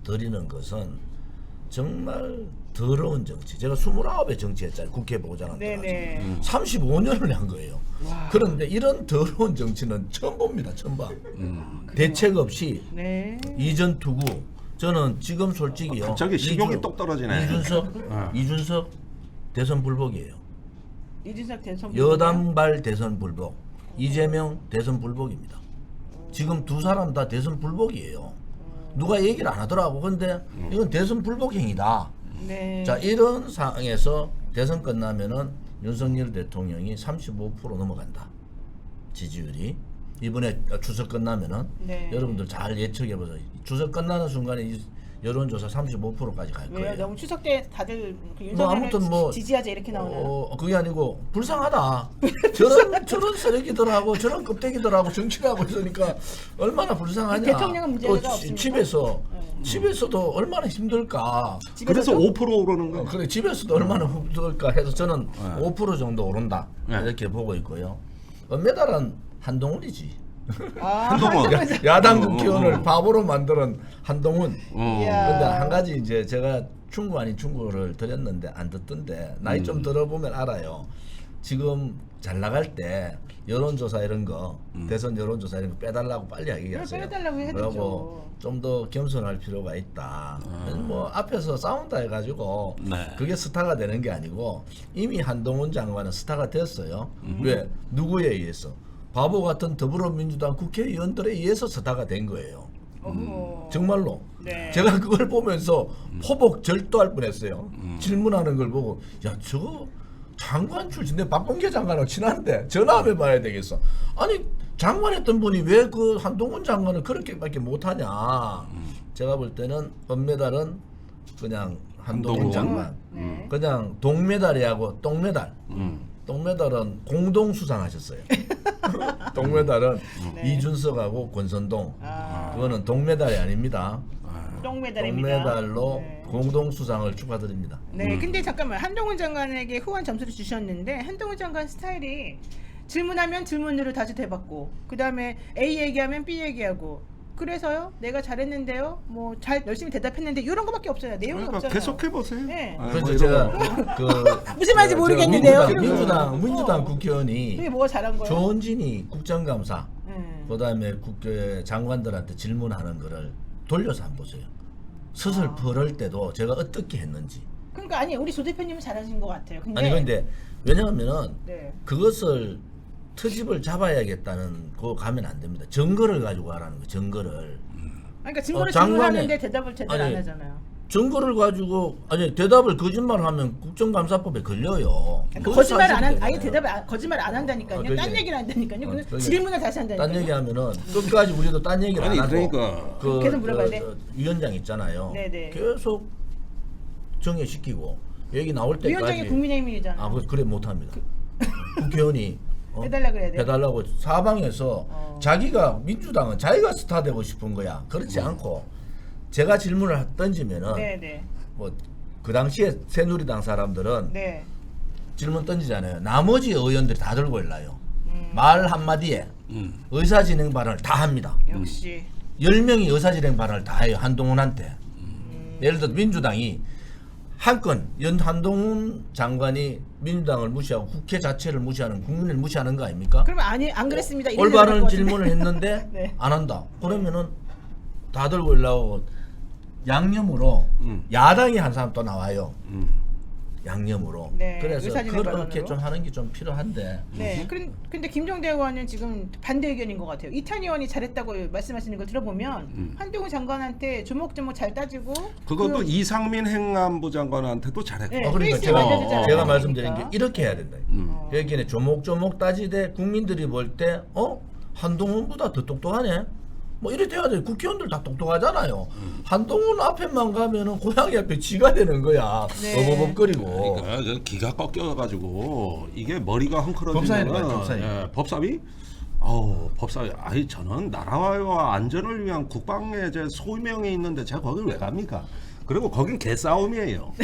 드리는 것은 정말 더러운 정치. 제가 29에 정치했잖아요. 국회 보좌관 네네. 때가지고 35년을 한 거예요. 와. 그런데 이런 더러운 정치는 처음 봅니다. 처음 봐. 대책 없이 네. 이전 투구. 저는 지금 솔직히요. 갑자기 식욕이 똑 떨어지네. 이준석 대선 불복이에요. 이준석 대선 여당발 대선 불복. 이재명 대선 불복입니다. 지금 두 사람 다 대선 불복이에요. 누가 얘기를 안 하더라고. 근데 이건 대선 불복 행위다. 네. 자, 이런 상황에서 대선 끝나면은 윤석열 대통령이 35% 넘어간다. 지지율이. 이번에 추석 끝나면은 네. 여러분들 잘 예측해 보세요. 추석 끝나는 순간에 이 여론조사 35%까지 갈 왜요? 거예요. 너무 추석 때 다들 그 뭐 아무튼 윤석열을 뭐 지지하자 이렇게 나오나요? 그게 아니고 불쌍하다. 저런 쓰레기들하고 저런 껍데기들하고 정치를 하고 있으니까 얼마나 불쌍하냐. 대통령은 문제가 또 없습니까? 집에서도 얼마나 힘들까. 그래서 집에서도? 5% 오르는 거예요. 그래 집에서도 얼마나 힘들까 해서 저는 5% 정도 오른다 네. 이렇게 보고 있고요. 은메달은 한동훈이지. 아, 한동훈. 야당 국회의원을 바보로 만드는 한동훈. 이야. 근데 한 가지 이제 제가 충고 아닌 충고를 드렸는데 안 듣던데 나이 좀 들어보면 알아요. 지금 잘 나갈 때 여론조사 이런 거 대선 여론조사 이런 거 빼달라고 빨리 얘기하세요. 빼달라고 해야 그리고 되죠. 좀 더 겸손할 필요가 있다. 뭐 앞에서 싸운다 해가지고 네. 그게 스타가 되는 게 아니고 이미 한동훈 장관은 스타가 됐어요. 왜? 누구에 의해서? 바보 같은 더불어민주당 국회의원들에 의해서 스타가 된 거예요. 어허. 정말로. 네. 제가 그걸 보면서 포복 절도할 뻔했어요. 질문하는 걸 보고 야 저거 장관 출신 내 박범계 장관하고 친한데 전화 한번 해봐야 되겠어. 아니 장관했던 분이 왜 그 한동훈 장관을 그렇게밖에 못하냐. 제가 볼 때는 은메달은 그냥 한동훈 한동훈. 장관. 네. 그냥 동메달이하고 똥메달. 똥메달은 공동 수상하셨어요. 동메달은 네. 이준석하고 권선동. 아, 그거는 동메달이 아닙니다. 똥메달입니다. 동메달로 네. 공동 수상을 축하드립니다. 네, 근데 잠깐만 한동훈 장관에게 후한 점수를 주셨는데 한동훈 장관 스타일이 질문하면 질문으로 다시 대받고 그 다음에 A 얘기하면 B 얘기하고 그래서요? 내가 잘했는데요? 뭐 잘 열심히 대답했는데 이런 거밖에 없어요. 내용이 그러니까 없잖아요. 계속해 보세요. 네. 그래서 제가 그 무슨 말인지 제가 모르겠는데요. 민주당 국회의원이 그게 뭐가 잘한 거예요? 조원진이 국정감사 네. 그다음에 국회 장관들한테 질문하는 거를 돌려서 한번 보세요. 서슬 퍼럴 때도 제가 어떻게 했는지. 그러니까 아니 우리 조 대표님은 잘하신 것 같아요. 근데 아니 근데 왜냐하면은 네. 그것을 트집을 잡아야겠다는 거 가면 안 됩니다. 증거를 가지고 하라는 거. 증거를. 그러니까 증거를 장관의- 질문하는데 대답을 제대로 안 아니, 하잖아요. 증거를 가지고 아니 대답을 거짓말하면 국정감사법에 걸려요. 그러니까 거짓말 안 한, 사실이잖아요. 아예 대답을 거짓말 안 한다니까요. 그러니까. 딴 얘기를 한다니까요. 그냥 그러니까. 질문을 다시 한다니까요. 딴 얘기하면은 끝까지 우리도 딴 얘기를 아니, 안 하고 그러니까. 계속 물어봐야 돼? 위원장 있잖아요. 네네. 계속 정해시키고 얘기 나올 때까지 위원장이 국민의힘이잖아요. 그래 못합니다. 국회의원이 해달라 그래야 돼요? 해달라고 사방에서 자기가 민주당은 자기가 스타 되고 싶은 거야. 그렇지 않고 제가 질문을 던지면은 네네. 뭐 그 당시에 새누리당 사람들은 네. 질문 던지잖아요. 나머지 의원들이 다 들고 일나요. 말 한마디에 의사진행 발언을 다 합니다. 역시. 10명이 의사진행 발언을 다 해요. 한동훈한테. 예를 들어 민주당이 한 건 한동훈 장관이 민주당을 무시하고 국회 자체를 무시하는 국민을 무시하는 거 아닙니까? 그러면 아니 안 그랬습니다. 이런 올바른 것 같은데. 질문을 했는데 네. 안 한다. 그러면은 다 들고 일나오고 양념으로 야당이 한 사람 또 나와요. 양념으로. 네, 그래서 의사진행 그렇게 발언으로. 좀 하는 게 좀 필요한데. 네. 근데 김종대 의원은 지금 반대 의견인 것 같아요. 이탄 의원이 잘했다고 말씀하시는 걸 들어보면 한동훈 장관한테 조목조목 잘 따지고 그것도 그- 이상민 행안부 장관한테도 잘했고. 네. 그러니까 페이스 제가 만들어주잖아요. 제가 말씀드린 게 그러니까. 이렇게 해야 된다. 여기는 조목조목 따지되 국민들이 볼 때 한동훈보다 더 똑똑하네. 뭐 이래 돼야 돼. 국회의원들 다 똑똑하잖아요. 한동훈 앞에만 가면은 고양이 앞에 쥐가 되는 거야. 네. 어버벅거리고. 그러니까 저 기가 꺾여가지고 이게 머리가 법사위는 헝클어지면 뭐야, 법사위? 법사위? 법사위. 아니 저는 나라와 안전을 위한 국방의 제 소명이 있는데 제가 거길 왜 갑니까? 그리고 거긴 개싸움이에요.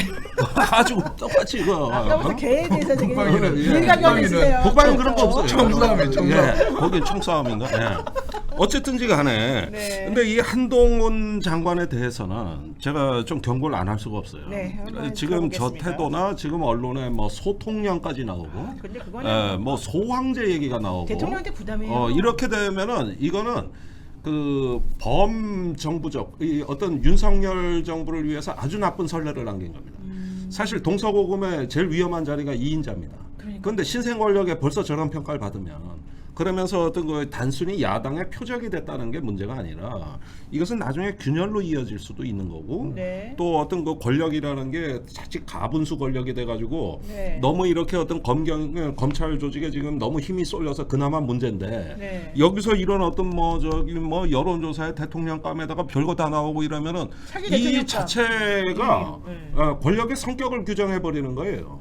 가지고 똑같이 이거. 아까부터 개에 대해서 되게 국방위는- 일가견 있으세요. 국방은 그런 거 없어요. 총싸움이에요, 총싸움. 예, 거긴 총싸움인가? 예. 어쨌든지 간에. 네. 근데 이 한동훈 장관에 대해서는 제가 좀 경고를 안 할 수가 없어요. 네, 한번 지금 저 들어보겠습니다. 태도나 지금 언론에 뭐 소통령까지 나오고, 근데 그거는 뭐 소황제 얘기가 나오고, 대통령한테 부담이에요. 이렇게 되면은 이거는 그 범정부적 이 어떤 윤석열 정부를 위해서 아주 나쁜 선례를 남긴 겁니다. 사실 동서고금의 제일 위험한 자리가 2인자입니다. 그런데 신생 권력에 벌써 저런 평가를 받으면 그러면서 어떤 거 단순히 야당의 표적이 됐다는 게 문제가 아니라 이것은 나중에 균열로 이어질 수도 있는 거고 네. 또 어떤 그 권력이라는 게 자칫 가분수 권력이 돼가지고 네. 너무 이렇게 어떤 검찰 조직에 지금 너무 힘이 쏠려서 그나마 문제인데 네. 여기서 이런 어떤 뭐 저기 뭐 여론조사에 대통령감에다가 별거 다 나오고 이러면은 차기 이 대통령감. 자체가 네. 권력의 성격을 규정해 버리는 거예요.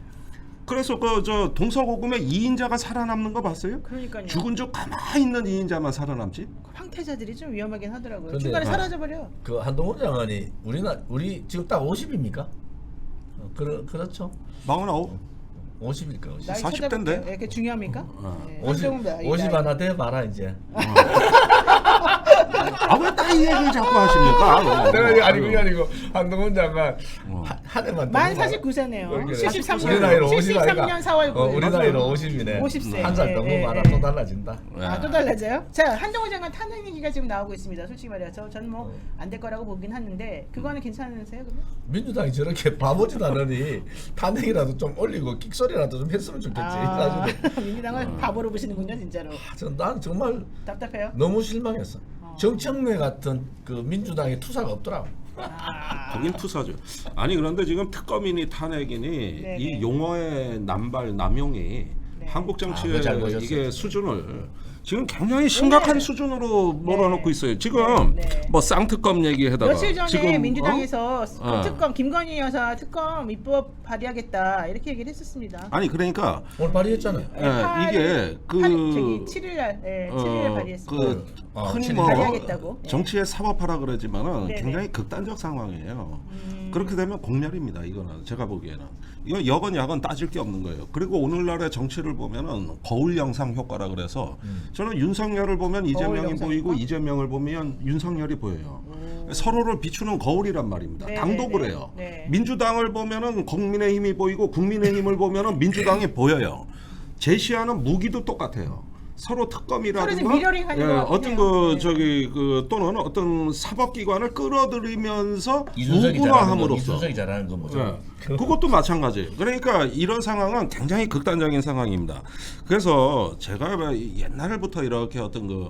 그래서 그 저 동서고금의 2인자가 살아남는 거 봤어요? 그러니까요. 죽은 적 가만히 있는 2인자만 살아남지? 황태자들이 좀 위험하긴 하더라고요. 근데- 중간에 사라져버려. 그 한동훈 장관이 우리 지금 딱 50입니까? 그렇죠. 49? 50일까? 50. 나이 40 찾아볼게요. 대인데? 이렇게 중요합니까? 네. 50 한동훈 나이. 50 하나 돼 봐라 이제. 왜 딱 이 얘기를 자꾸 하십니까? 아니 그게 아니고 한동훈 장관 한 해만 만 49세네요. 73년. 우리 나이로 50 아이가. 73년 4월 9일. 우리 나이로 50이네. 50세. 한 살 더 예, 먹어라 예, 또 예. 달라진다. 아, 또 달라져요? 자, 한동훈 장관 탄핵 얘기가 지금 나오고 있습니다. 솔직히 말해서 저는 뭐 안 될 거라고 보긴 하는데 그거는 괜찮으세요? 그러면? 민주당이 저렇게 바보짓 않으니 탄핵이라도 좀 올리고 끽소리라도 좀 했으면 좋겠지. 사실은. 민주당을 바보로 보시는군요, 진짜로. 난 정말 답답해요? 너무 실망했어. 정청래 같은 그 민주당의 투사가 없더라고. 거긴 투사죠. 아니 그런데 지금 특검이니 탄핵이니 네네. 이 용어의 남용이 네. 한국 정치의 그거 잘 보셨어요. 이게 수준을 지금 굉장히 심각한 네. 수준으로 몰아넣고 있어요. 지금 네, 네. 뭐 쌍특검 얘기해다가 며칠 전에 지금 민주당에서 어? 특검 김건희 여사 특검 입법 발의하겠다 이렇게 얘기를 했었습니다. 아니 그러니까 오늘 발의했잖아요. 이게 그 저기 7일 날, 7일에 발의했습니다. 그 흔히 칠일 뭐 발의하겠다고. 네. 정치의 사법화라 그러지만은 네네. 굉장히 극단적 상황이에요. 그렇게 되면 공멸입니다. 이거는 제가 보기에는 이건 여건 야건 따질 게 없는 거예요. 그리고 오늘날의 정치를 보면은 거울 영상 효과라 그래서 저는 윤석열을 보면 이재명이 영상 보이고 효과? 이재명을 보면 윤석열이 보여요. 서로를 비추는 거울이란 말입니다. 네, 당도 네, 그래요. 네. 민주당을 보면은 국민의힘이 보이고 국민의힘을 보면은 민주당이 보여요. 제시하는 무기도 똑같아요. 서로 특검이라든가 서로 지금 미러링하는 것 어떤 같아요. 또는 어떤 사법기관을 끌어들이면서 이준석이 무분화함으로써 잘하는 건 뭐죠? 그것도 마찬가지. 그러니까 이런 상황은 굉장히 극단적인 상황입니다. 그래서 제가 옛날부터 이렇게 어떤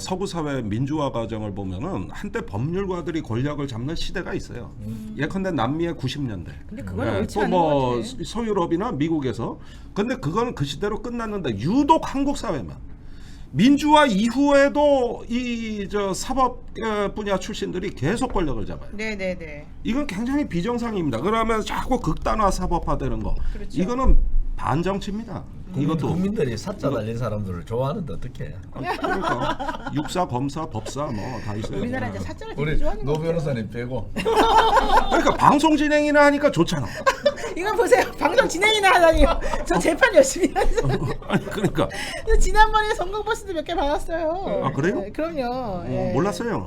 서구 사회 민주화 과정을 보면은 한때 법률가들이 권력을 잡는 시대가 있어요. 예컨대 남미의 90년대. 근데 그건 옳지 않은 또뭐 것 같아. 서유럽이나 미국에서. 근데 그거는 그 시대로 끝났는데 유독 한국 사회만. 민주화 이후에도 이 사법 분야 출신들이 계속 권력을 잡아요. 네네네. 이건 굉장히 비정상입니다. 그러면 자꾸 극단화 사법화되는 거. 그렇죠. 이거는 반정치입니다. 이것도 국민들이 사자 달린 사람들을 좋아하는데 어떻게? 그러니까 육사, 검사, 법사 뭐 다 있어요. 우리나라 이제 사자를 되게 우리 좋아하는 것 노 같아요. 변호사님 빼고 그러니까 방송 진행이나 하니까 좋잖아. 이거 보세요. 방송 진행이나 하다니요. 저 재판 열심히 하죠. 아니 그러니까 지난번에 선거버스도 몇 개 받았어요. 아, 그래요? 네, 그럼요. 예. 몰랐어요.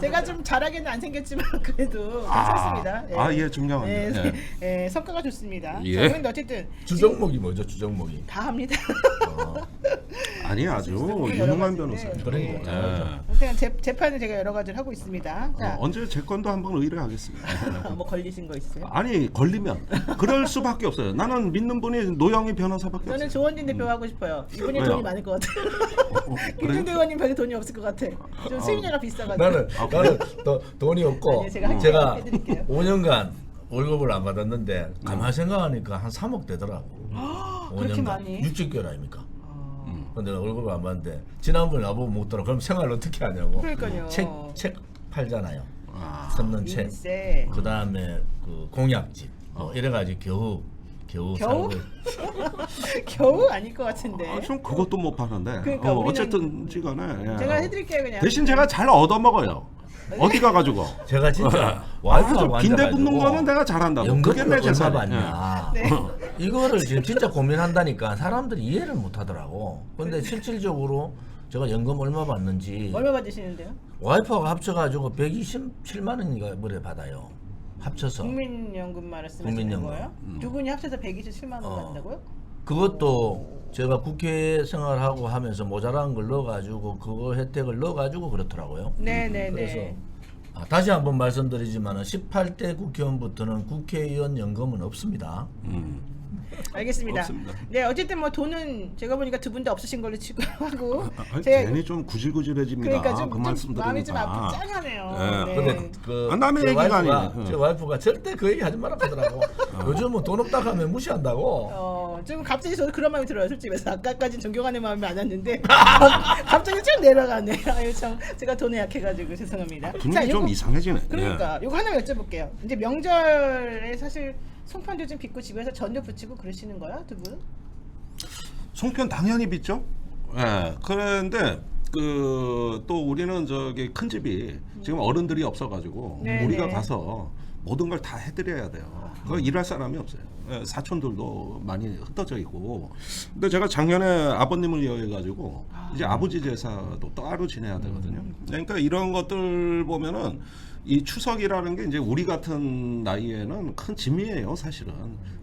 제가 좀 잘하게는 안 생겼지만 그래도 괜찮습니다. 예, 중요합니다. 예, 예, 성과가 좋습니다. 예. 자, 그런데 어쨌든 주정목이 뭐죠? 주정목이. 다 합니다. 아니 아주 여러 유능한 가지인데. 변호사. 그러니까. 예. 아무튼 재판을 제가 여러 가지를 하고 있습니다. 자, 언제 제 건도 한번 의뢰하겠습니다. 뭐 걸리신 거 있어요? 아니 걸리면 그럴 수밖에 없어요. 나는 믿는 분이 노영희 변호사밖에 저는 없어요. 조원진 대표 하고 싶어요. 이분이 왜요? 돈이 많을 것 같아요. 김준대 의원님 별로 돈이 없을 것 같아. 좀 수임료가 비싸가지고. 나는 돈이 없고 아니, 제가 제가 해드릴게요. 5년간 월급을 안 받았는데 가만 생각하니까 한 3억 되더라고. 그렇게 많이? 60개월 아닙니까? 근데 나 월급을 안 받는데 지난번에 나보고 묻더라. 그럼 생활 어떻게 하냐고. 그러니까요. 책 팔잖아요. 아, 섭는 책. 인세. 그 다음에 그 공약집. 이래가지고 겨우 겨우? 살고. 겨우 아닐 것 같은데. 좀 그것도 못 파는데. 그러니까 우리는- 어쨌든지간에. 예. 제가 해드릴게요 그냥. 대신 제가 잘 얻어 먹어요. 어디 가가지고. 제가 진짜 아, 와이프하고 저 빈대 앉아가지고 붙는 거는 내가 잘한다고. 그게 내 연금을 얼마 재산이야. 받냐. 네. 이거를 지금 진짜 고민한다니까 사람들이 이해를 못하더라고. 근데 실질적으로 제가 연금 얼마 받는지 얼마 받으시는데요? 와이프하고 합쳐가지고 127만 원인가 뭐래 받아요. 합쳐서. 국민연금 말씀하시는 국민연금. 거예요? 두 분이 합쳐서 127만 원 어. 받는다고요? 그것도 제가 국회 생활하고 하면서 모자란 걸 넣어가지고 그거 혜택을 넣어가지고 그렇더라고요. 네네네. 그래서 다시 한번 말씀드리지만 18대 국회의원부터는 국회의원 연금은 없습니다. 알겠습니다. 없습니다. 네, 어쨌든 뭐 돈은 제가 보니까 두 분 다 없으신 걸로 치고 하고. 아니, 제가 괜히 좀 구질구질해집니다. 그러니까 좀, 그 말씀 좀 마음이 좀 들으니까. 짠하네요. 예. 네. 근데 그 남의 제 얘기가 와이프가- 아니에요. 제 와이프가 절대 그 얘기 하지 말라 하더라고. 요즘은 돈 없다 하면 무시한다고. 좀 갑자기 저도 그런 마음이 들어요. 솔직히 그래서 아까까지 존경하는 마음이 많았는데 갑자기 쭉 내려가네. 아유 참 제가 돈에 약해가지고 죄송합니다. 분위기 좀 요거- 이상해지네. 그러니까 요거 하나 여쭤볼게요. 이제 명절에 사실 송편도 좀 빚고 집에서 전도 부치고 그러시는 거야 두 분? 송편 당연히 빚죠. 예. 그런데 또 우리는 저기 큰 집이 지금 어른들이 없어가지고 네, 우리가 네. 가서 모든 걸 다 해드려야 돼요. 그거 일할 사람이 없어요. 예, 사촌들도 많이 흩어져 있고. 근데 제가 작년에 아버님을 여해가지고 이제 아버지 제사도 따로 지내야 되거든요. 그러니까 이런 것들 보면은 이 추석이라는 게 이제 우리 같은 나이에는 큰 짐이에요, 사실은.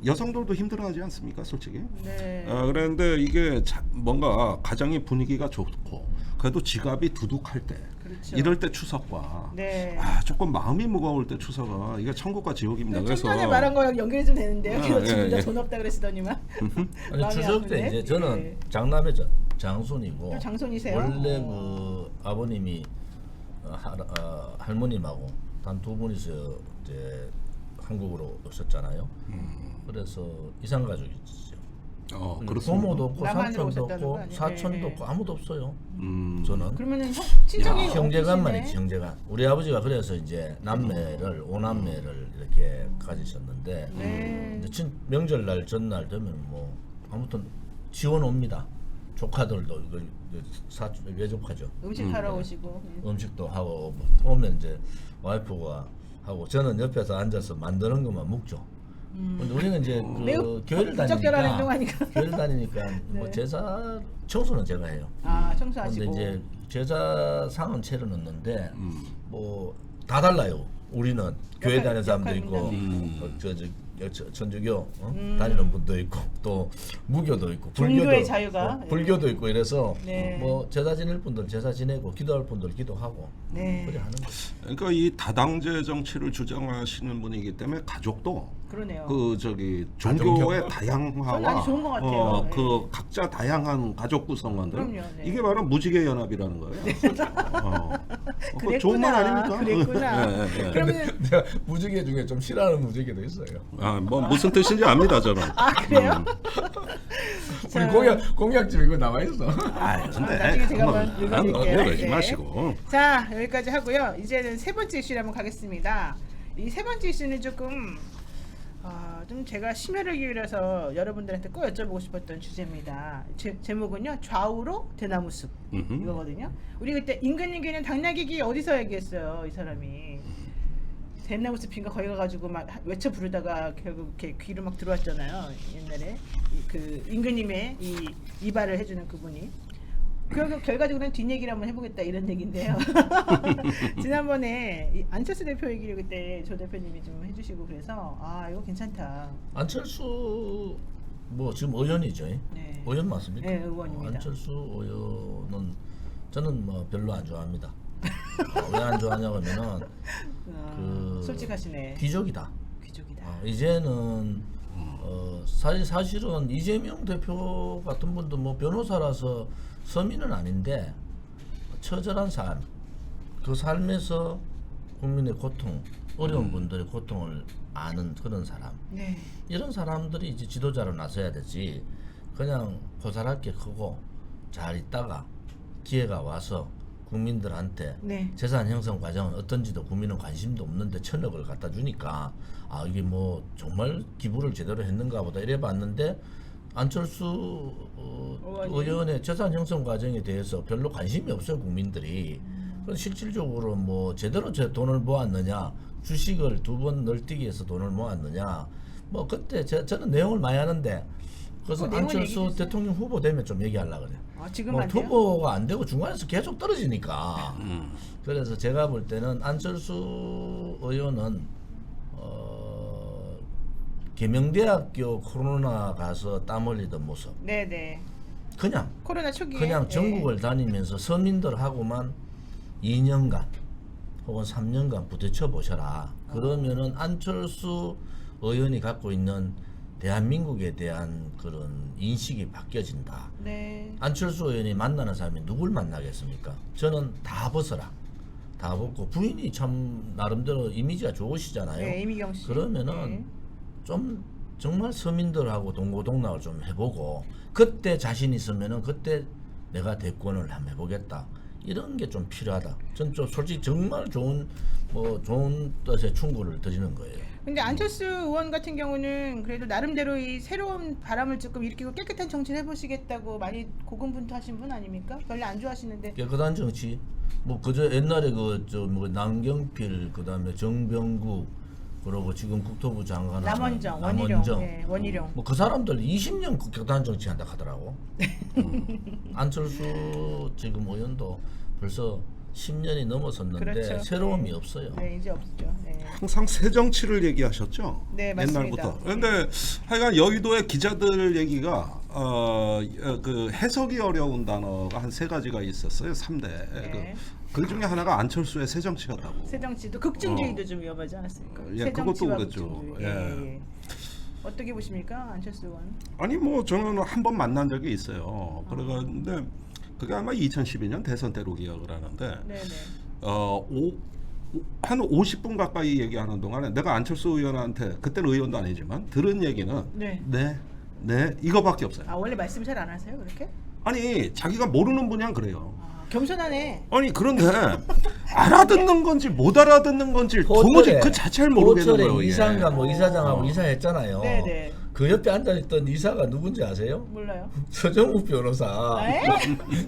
여성들도 힘들어하지 않습니까, 솔직히? 네. 그런데 이게 뭔가 가정의 분위기가 좋고 그래도 지갑이 두둑할 때 그렇죠. 이럴 때 추석과 네. 조금 마음이 무거울 때 추석은 이게 천국과 지옥입니다. 좀 그래서 전에 말한 거랑 연결이 좀 되는데요. 예, 지금 예. 돈 없다 그러시더니만. 아니, 마음이 추석 때 아프네. 이제 저는 예. 장남의 장손이고 또 장손이세요? 원래 그 아버님이 할머님하고 단 두 분이서 이제 한국으로 오셨잖아요. 그래서 이산 가족이죠. 그렇습니다. 부모도 없고 남한으로 삼촌도 오셨다는 거 없고 아니에요? 사촌도 예, 예. 없고 아무도 없어요. 저는 그러면은 친척이 형제간만 없으시네. 있지 형제간. 우리 아버지가 그래서 이제 남매를 오남매를 이렇게 가지셨는데 네. 이제 명절날 전날 되면 뭐 아무튼 지원 옵니다. 조카들도 이거 외조카죠. 음식 하러 오시고. 음식도 하고 오면 이제 와이프가 하고 저는 옆에서 앉아서 만드는 것만 묵죠. 근데 우리는 이제 그 매우 교회를 부적절한 행동하니까. 교회를 다니니까 뭐 네. 제사 청소는 제가 해요. 아, 청소하시고. 근데 이제 제사상은 채로 넣는데 뭐 다 달라요. 우리는 교회 다니는 사람도 역할 있고 분담도 천주교 다니는 분도 있고 또 무교도 있고 종교의 자유가. 불교도 있고 이래서 네. 뭐 제사 지낼 분들 제사 지내고 기도할 분들 기도하고 네. 그래 하는 거. 그러니까 이 다당제 정치를 주장하시는 분이기 때문에 가족도 그러네요. 그 저기 가족력. 종교의 다양화와 저는 아주 좋은 것 같아요. 네. 그 각자 다양한 가족 구성원들 그럼요, 네. 이게 바로 무지개 연합이라는 거예요. 그거 그랬구나. 좋은 말 아닙니까? 그랬구나. 네, 네. 그러면 내가 무지개 중에 좀 싫어하는 무지개도 있어요. 뭐 무슨 뜻인지 압니다 저는. 아, 그래요? 우리 공약집 이거 나와 있어. 근데 나중에 제가 한번 읽어드릴게요. 그러지 네. 마시고. 자, 여기까지 하고요. 이제는 세 번째 이슈로 한번 가겠습니다. 이 세 번째 이슈는 조금 좀 제가 심혈을 기울여서 여러분들한테 꼭 여쭤보고 싶었던 주제입니다. 제목은요, 좌우로 대나무숲 이거거든요. 우리 그때 임금님께는 당나귀기 어디서 얘기했어요, 이 사람이. 대나무숲인가 거기 가가지고 막 외쳐 부르다가 결국 이렇게 귀로 막 들어왔잖아요. 옛날에 그 임금님의 이 이발을 해주는 그분이. 결과적으로는 뒷얘기를 한번 해보겠다 이런 얘기인데요. 지난번에 이 안철수 대표 얘기를 그때 조 대표님이 좀 해주시고 그래서 이거 괜찮다. 안철수 뭐 지금 의원이죠. 네. 의원 맞습니까? 네, 의원입니다. 안철수 의원은 저는 뭐 별로 안 좋아합니다. 왜 안 좋아하냐고 하면은 솔직하시네. 귀족이다. 귀족이다. 이제는 사실은 이재명 대표 같은 분도 뭐 변호사라서 서민은 아닌데 처절한 삶, 그 삶에서 국민의 고통, 어려운 분들의 고통을 아는 그런 사람. 네. 이런 사람들이 이제 지도자로 나서야 되지. 그냥 고사롭게 크고 잘 있다가 기회가 와서 국민들한테 네. 재산 형성 과정은 어떤지도 국민은 관심도 없는데 1,000억을 갖다 주니까 이게 뭐 정말 기부를 제대로 했는가 보다 이래 봤는데 안철수 의원의 재산 형성 과정에 대해서 별로 관심이 없어요, 국민들이. 그래서 실질적으로 뭐 제대로 돈을 모았느냐, 주식을 2번 널뛰기 해서 돈을 모았느냐, 뭐 그때 저는 내용을 많이 하는데 그래서 내용을 안철수 얘기해 주세요. 대통령 후보 되면 좀 얘기하려고 그래요. 지금 뭐 안 돼요? 후보가 안 되고 중간에서 계속 떨어지니까. 그래서 제가 볼 때는 안철수 의원은 계명대학교 코로나 가서 땀 흘리던 모습, 네네. 그냥 코로나 초기에 그냥 전국을 다니면서 서민들하고만 2년간 혹은 3년간 부딪혀 보셔라. 그러면은 안철수 의원이 갖고 있는 대한민국에 대한 그런 인식이 바뀌어진다. 네. 안철수 의원이 만나는 사람이 누굴 만나겠습니까? 저는 다 벗어라. 다 벗고 부인이 참 나름대로 이미지가 좋으시잖아요. 네, 이미경 씨. 그러면은 네. 좀 정말 서민들하고 동고동락을 좀 해보고 그때 자신 있으면은 그때 내가 대권을 한번 해보겠다. 이런 게 좀 필요하다. 전 좀 솔직히 정말 좋은 뜻의 충고를 드리는 거예요. 근데 안철수 의원 같은 경우는 그래도 나름대로 이 새로운 바람을 조금 일으키고 깨끗한 정치를 해보시겠다고 많이 고군분투하신 분 아닙니까? 별로 안 좋아하시는데. 깨끗한 정치. 뭐 그저 옛날에 뭐 남경필 그다음에 정병국 그리고 지금 국토부 장관 남원정, 남원정. 네, 원희룡. 뭐 그 사람들 20년 깨끗한 정치 한다 하더라고. 안철수 지금 의원도 벌써 10년이 넘어섰는데 그렇죠. 새로움이 없어요. 네, 이제 없죠. 네. 항상 새 정치를 얘기하셨죠. 네, 맞습니다. 옛날부터. 그런데 하여간 여의도의 기자들 얘기가 그 해석이 어려운 단어가 한 3가지가 있었어요. 3대. 네. 그 중에 하나가 안철수의 새 정치 같다고. 새정치도 극진주의도 좀 위험하지 않았습니까? 예, 그것도 새정치와 그랬죠. 극진주의. 예. 어떻게 보십니까, 안철수 의원? 아니 뭐 저는 한 번 만난 적이 있어요. 그래가는데 그게 아마 2012년 대선 때로 기억을 하는데 네네. 한 50분 가까이 얘기하는 동안에 내가 안철수 의원한테 그때는 의원도 아니지만 들은 얘기는 네 이거밖에 없어요. 원래 말씀 잘 안 하세요, 그렇게? 아니 자기가 모르는 분야는 그래요. 겸손하네. 아니 그런데 알아듣는 건지 못 알아듣는 건지 도무지 그 자체를 모르겠는 거예요. 호철에 이게. 이사인가 뭐 이사장하고 이사했잖아요. 네네. 그 옆에 앉아있던 이사가 누군지 아세요? 몰라요. 서정욱 변호사. 에?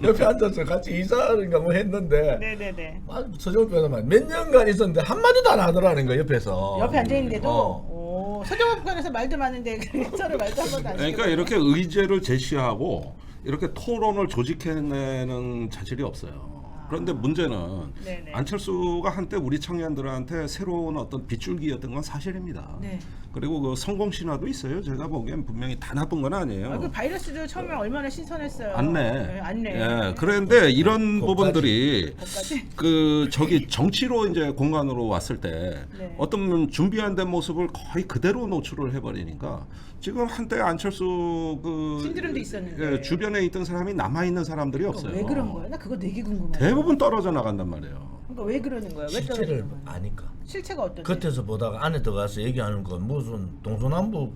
옆에 앉아서 같이 이사를 뭐 했는데 네네네. 서정욱 변호사 몇 년간 있었는데 한마디도 안 하더라는 거 옆에서. 옆에 앉아 있는데도 어. 서정욱 변호사 말도 많은데 서로 말도 한 번도 안 그러니까 시키고. 이렇게 의제를 제시하고 이렇게 토론을 조직해내는 자질이 없어요. 그런데 문제는 네네. 안철수가 한때 우리 청년들한테 새로운 어떤 빗줄기였던 건 사실입니다. 네. 그리고 그 성공 신화도 있어요. 제가 보기엔 분명히 다 나쁜 건 아니에요. 그 바이러스도 처음에 얼마나 신선했어요. 안내. 네, 안내. 예, 그런데 이런 거기까지. 부분들이 거기까지. 그 저기 정치로 이제 공간으로 왔을 때 네. 어떤 준비 안 된 모습을 거의 그대로 노출을 해버리니까 지금 한때 안철수 그 신드롬도 있었는데. 예, 주변에 있던 사람이 남아 있는 사람들이 그러니까 없어요. 왜 그런 거야? 나 그거 되게 궁금해. 대부분 떨어져 나간단 말이에요. 그러니까 왜 그러는 거야? 왜 실체를 떨어지는 거야? 아니까. 실체가 어떤데? 겉에서 보다가 안에 들어가서 얘기하는 건 무슨 동서남북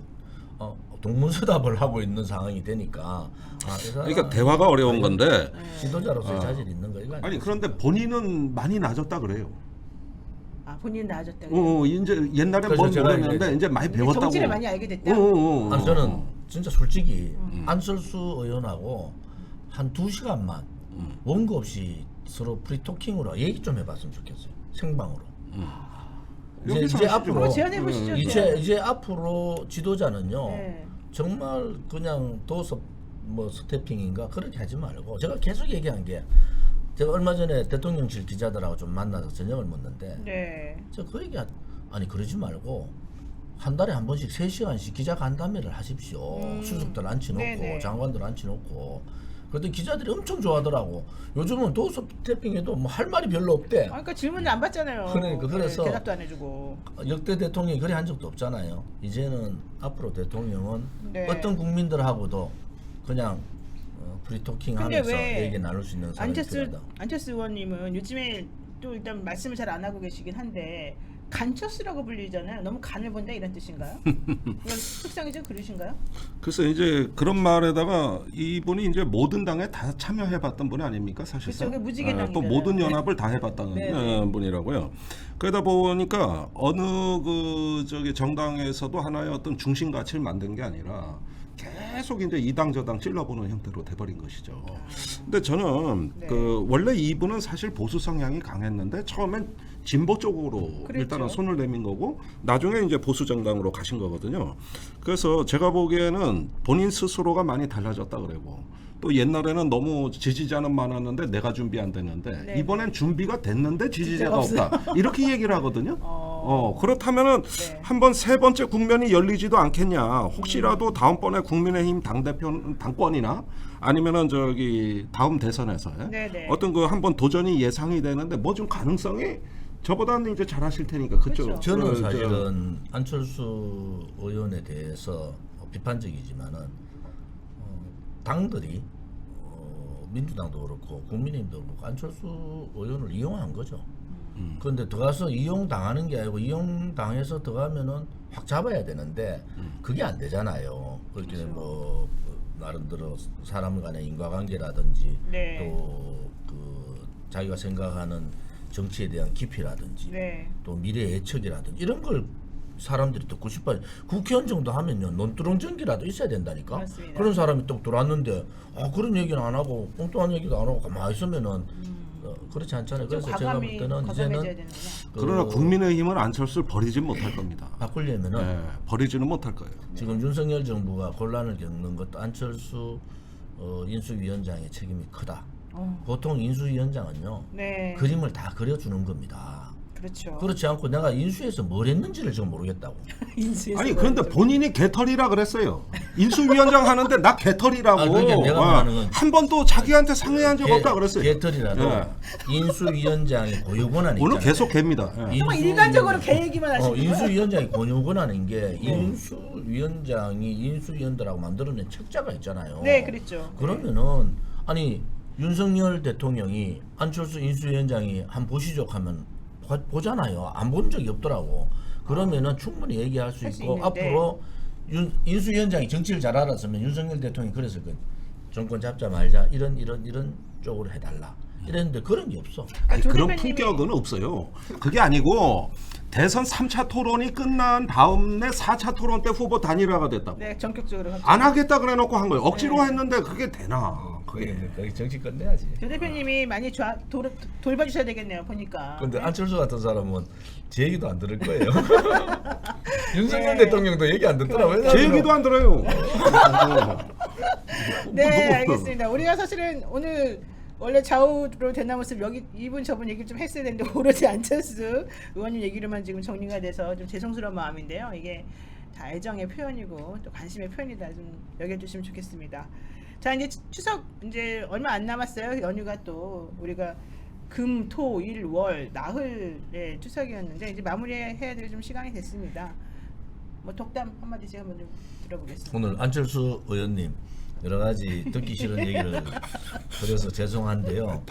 동문서답을 하고 있는 상황이 되니까. 이 사람 그러니까 대화가 어려운 건데 지도자로서의 자질이 있는 거 이거 아니 그런데 본인은 많이 낮았다 그래요. 본인 나아졌다. 이제 옛날에 그래서 뭘 제가 모르는데 이제 많이 배웠다고. 정치를 많이 알게 됐다. 아니 저는 진짜 솔직히 안철수 의원하고 한 2시간만 원고 없이 서로 프리토킹으로 얘기 좀 해봤으면 좋겠어요. 생방으로. 여기서 이제 하시죠. 앞으로 뭐 제안해 보시죠. 이제 앞으로 지도자는요. 네. 정말 그냥 도서 뭐 스태핑인가 그렇게 하지 말고 제가 계속 얘기한 게 제가 얼마 전에 대통령실 기자들하고 좀 만나서 저녁을 먹는데 네. 저 그 얘기 아니 그러지 말고 한 달에 한 번씩 3시간씩 기자 간담회를 하십시오. 수석들 앉혀놓고 네네. 장관들 앉혀놓고 그런데 기자들이 엄청 좋아하더라고. 요즘은 도서 스태핑에도 뭐 할 말이 별로 없대. 그러니까 질문을 안 받잖아요. 그러니까 그래서 대답도 안 해주고. 역대 대통령이 그래 한 적도 없잖아요. 이제는 앞으로 대통령은 네. 어떤 국민들하고도 그냥 프리토킹 근데 하면서 왜 얘기 나눌 수 있는 사람이 필요하다. 안철수 의원님은 요즘에 또 일단 말씀을 잘 안 하고 계시긴 한데 간철수라고 불리잖아요. 너무 간을 본다 이런 뜻인가요? 이건 특성이 좀 그러신가요? 그래서 이제 그런 말에다가 이분이 이제 모든 당에 다 참여해봤던 분 아닙니까 사실상. 그쵸, 무지개 당이잖아요. 또 모든 연합을 다 해봤던 네. 분이라고요. 그러다 보니까 어느 그 저기 정당에서도 하나의 어떤 중심 가치를 만든 게 아니라 계속 이제 이 당 저 당 찔러보는 형태로 돼버린 것이죠. 근데 저는 네. 그 원래 이분은 사실 보수 성향이 강했는데 처음엔 진보 쪽으로 그랬죠. 일단은 손을 내민 거고 나중에 이제 보수 정당으로 가신 거거든요. 그래서 제가 보기에는 본인 스스로가 많이 달라졌다 그러고 또 옛날에는 너무 지지자는 많았는데 내가 준비 안 됐는데 네. 이번엔 준비가 됐는데 지지자가 없어요. 없다 이렇게 얘기를 하거든요. 어. 그렇다면은 네. 한번 세 번째 국면이 열리지도 않겠냐. 혹시라도 다음번에 국민의힘 당대표 당권이나 아니면은 저기 다음 대선에서 네네. 어떤 그 한번 도전이 예상이 되는데 뭐 좀 가능성이 저보다는 이제 잘하실 테니까 그쪽. 그렇죠. 저는 사실은 안철수 의원에 대해서 비판적이지만은 당들이 민주당도 그렇고 국민의힘도 그렇고 안철수 의원을 이용한 거죠. 그런데 들어가서 이용당하는 게 아니고 이용당해서 들어가면은 확 잡아야 되는데 그게 안 되잖아요. 그렇게 그렇죠. 뭐 나름대로 사람 간의 인과관계라든지 네. 또 그 자기가 생각하는 정치에 대한 깊이라든지 네. 또 미래 예측이라든지 이런 걸 사람들이 듣고 싶어요. 국회의원 정도 하면요 논두렁 전기라도 있어야 된다니까. 맞습니다. 그런 사람이 또 들어왔는데 그런 얘기는 안 하고 엉뚱한 얘기도 안 하고 가만히 있으면은 그렇지 않잖아요. 좀 그래서 제가 볼 때는 과감해져야 이제는 되는구나. 그러나 국민의힘은 안철수를 버리진 못할 겁니다. 바꾸려면은 네, 버리지는 못할 거예요. 지금 윤석열 정부가 곤란을 겪는 것도 안철수 인수위원장의 책임이 크다. 보통 인수위원장은요 네. 그림을 다 그려주는 겁니다. 그렇죠. 그렇지 않고 내가 인수해서 뭘 했는지를 지금 모르겠다고. 인수해서 아니 그런데 본인이 개털이라 그랬어요. 인수위원장 하는데 나 개털이라고. 그러니까 내가 말하는 건 한 번도 자기한테 상의한 적 없다 그랬어요. 개털이라도 예. 인수위원장의 고유 권한이 오늘 있잖아요. 계속 개입니다. 예. 정말 일반적으로 개 얘기만 하시는 거예요? 인수위원장이 고유 권한인 게 인수위원장이 인수위원들하고 만들어낸 책자가 있잖아요. 네, 그랬죠. 그러면은 아니 윤석열 대통령이 안철수 인수위원장이 한 보시죠 하면 보잖아요. 안 본 적이 없더라고. 그러면은 충분히 얘기할 수 할수 있고 있는데. 앞으로 인수위원장이 정치를 잘 알았으면 윤석열 대통령이 그랬을 거예요. 정권 잡자 말자 이런 쪽으로 해달라. 이랬는데 그런 게 없어. 아니, 조 그런 대표님이- 품격은 없어요. 그게 아니고 대선 3차 토론이 끝난 다음에 4차 토론 때 후보 단일화가 됐다고. 네, 전격적으로 갑자기. 안 하겠다 그래놓고 한 거예요. 억지로 네. 했는데 그게 되나? 그게 그게. 거기 정치 끝내야지. 조 대표님이 많이 돌봐주셔야 되겠네요. 보니까. 근데 안철수 같은 사람은 제 얘기도 안 들을 거예요. 윤석열 네. 대통령도 얘기 안 듣더라. 그러니까. 제 얘기도 안 들어요. 네, 알겠습니다. 우리가 사실은 오늘 원래 좌우로 대나무숲 여기 이분 저분 얘기를 좀 했어야 되는데 오로지 안철수 의원님 얘기로만 지금 정리가 돼서 좀 죄송스러운 마음인데요. 이게 다 애정의 표현이고 또 관심의 표현이다 좀 여겨주시면 좋겠습니다. 자, 이제 추석 이제 얼마 안 남았어요. 연휴가 또 우리가 금, 토, 일, 월, 나흘의 추석이었는데 이제 마무리해야 될 좀 시간이 됐습니다. 뭐 덕담 한마디씩 한번 좀 들어보겠습니다. 오늘 안철수 의원님 여러 가지 듣기 싫은 얘기를 드려서 죄송한데요.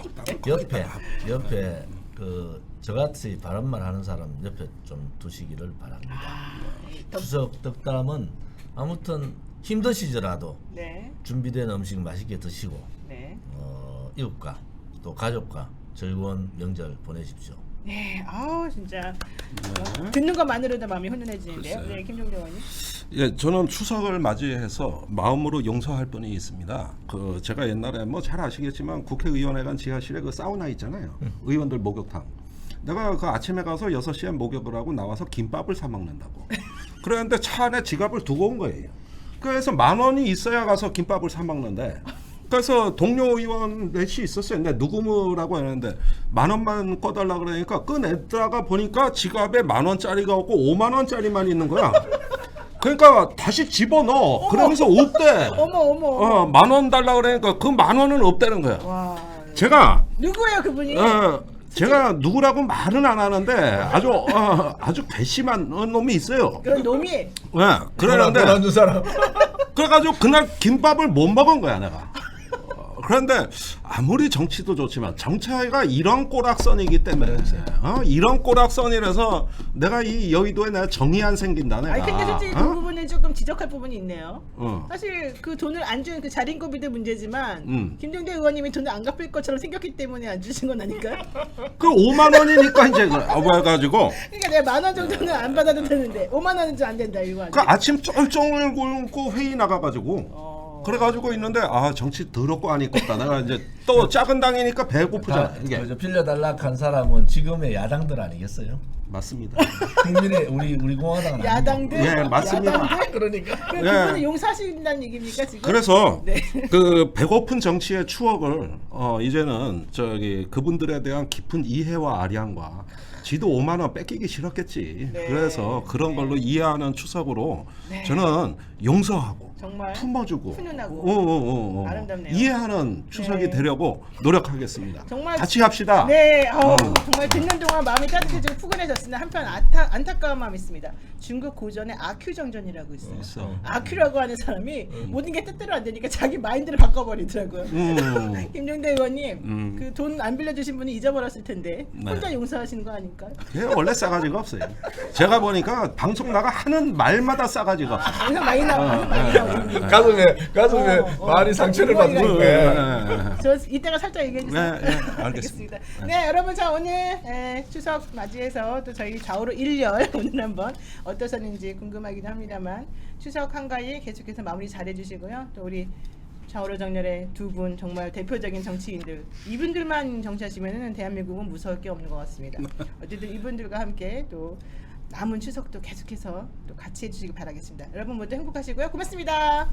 옆에 그 저같이 바람말 하는 사람 옆에 좀 두시기를 바랍니다. 추석 덕담은 아무튼 힘드시더라도 네, 준비된 음식 맛있게 드시고 네. 이웃과 또 가족과 즐거운 명절 보내십시오. 네, 아우 진짜 듣는 것만으로도 마음이 훈훈해지는데요. 글쎄요. 네, 김종대 의원님. 예, 저는 추석을 맞이해서 마음으로 용서할 분이 있습니다. 그 제가 옛날에 뭐 잘 아시겠지만 국회의원회관 지하실에 그 사우나 있잖아요. 의원들 목욕탕. 내가 그 아침에 가서 6시에 목욕을 하고 나와서 김밥을 사 먹는다고. 그랬는데 차 안에 지갑을 두고 온 거예요. 그래서 10,000원이 있어야 가서 김밥을 사 먹는데 그래서 동료 의원 넷이 있었어요. 근데 누구라고 했는데 10,000원만 꺼달라 그러니까 꺼냈다가 보니까 지갑에 10,000원짜리가 없고 50,000원짜리만 있는 거야. 그러니까 다시 집어넣어. 그러면서 없대. 어머. 10,000원 달라 그러니까 그 10,000원은 없다는 거야. 와. 제가 누구예요, 그분이? 제가 누구라고 말은 안 하는데 아주 괘씸한 놈이 있어요. 그런 놈이 그러는데 주 사람. 그래가지고 그날 김밥을 못 먹은 거야 내가. 그런데 아무리 정치도 좋지만 정치가 이런 꼬락선이기 때문에 이런 꼬락선이라서 내가 이 여의도에 내가 정이 안 생긴다 내가. 아니 근데 솔직히 그 부분은 조금 지적할 부분이 있네요. 어. 사실 그 돈을 안 준 그 자린고비도 문제지만 김종대 의원님이 돈을 안 갚을 것처럼 생겼기 때문에 안 주신 건 아닐까요? 그 5만 원이니까 이제 그래가지고 그러니까 내가 10,000원 정도는 안 받아도 되는데 5만 원은 좀 안 된다 이거 그 아침 쩔쩔 굶고 회의 나가가지고. 그래가지고 있는데 정치 더럽고 안 입겠다. 내가 이제 또 작은 당이니까 배고프잖아. 이게 그저 빌려달라 한 사람은 지금의 야당들 아니겠어요? 맞습니다. 국민의 우리 공화당은 야당들? 예, 맞습니다. 야당들? 그러니까 그분은 용서하신다는 얘기입니까 지금? 그래서 네. 그 배고픈 정치의 추억을 이제는 그분들에 대한 깊은 이해와 아량과 지도 5만 원 뺏기기 싫었겠지. 네. 그래서 그런 걸로 이해하는 추석으로 네. 저는 용서하고 정말 품어주고 훈훈하고 아름답네요. 이해하는 추석이 네. 되려고 노력하겠습니다. 정말 같이 합시다. 네, 정말 듣는 동안 마음이 따뜻해지고 푸근해졌으나 한편 안타까운 마음이 있습니다. 중국 고전에 아큐정전이라고 있어요. 있어. 아큐라고 하는 사람이 모든 게 뜻대로 안 되니까 자기 마인드를 바꿔버리더라고요. 김종대 의원님, 그 돈 안 빌려주신 분이 잊어버렸을 텐데 혼자 용서하시는 거 아닐까요? 그게 원래 싸가지가 없어요. 제가 보니까 방송 나가 하는 말마다 싸가지가 없어요. 항상 많이 나오고 가슴에 많이 상처를 받는 어, 거예요. 저 이따가 살짝 얘기해 주세요. 네, 알겠습니다. 네, 여러분 자 오늘 추석 맞이해서 또 저희 좌우로 1열 오늘 한번 어떠셨는지 궁금하기도 합니다만 추석 한가위 계속해서 마무리 잘해 주시고요. 또 우리 좌우로 정렬의 두 분 정말 대표적인 정치인들 이분들만 정치하시면은 대한민국은 무서울 게 없는 것 같습니다. 어쨌든 이분들과 함께 또 남은 추석도 계속해서 또 같이 해주시기 바라겠습니다. 여러분 모두 행복하시고요. 고맙습니다.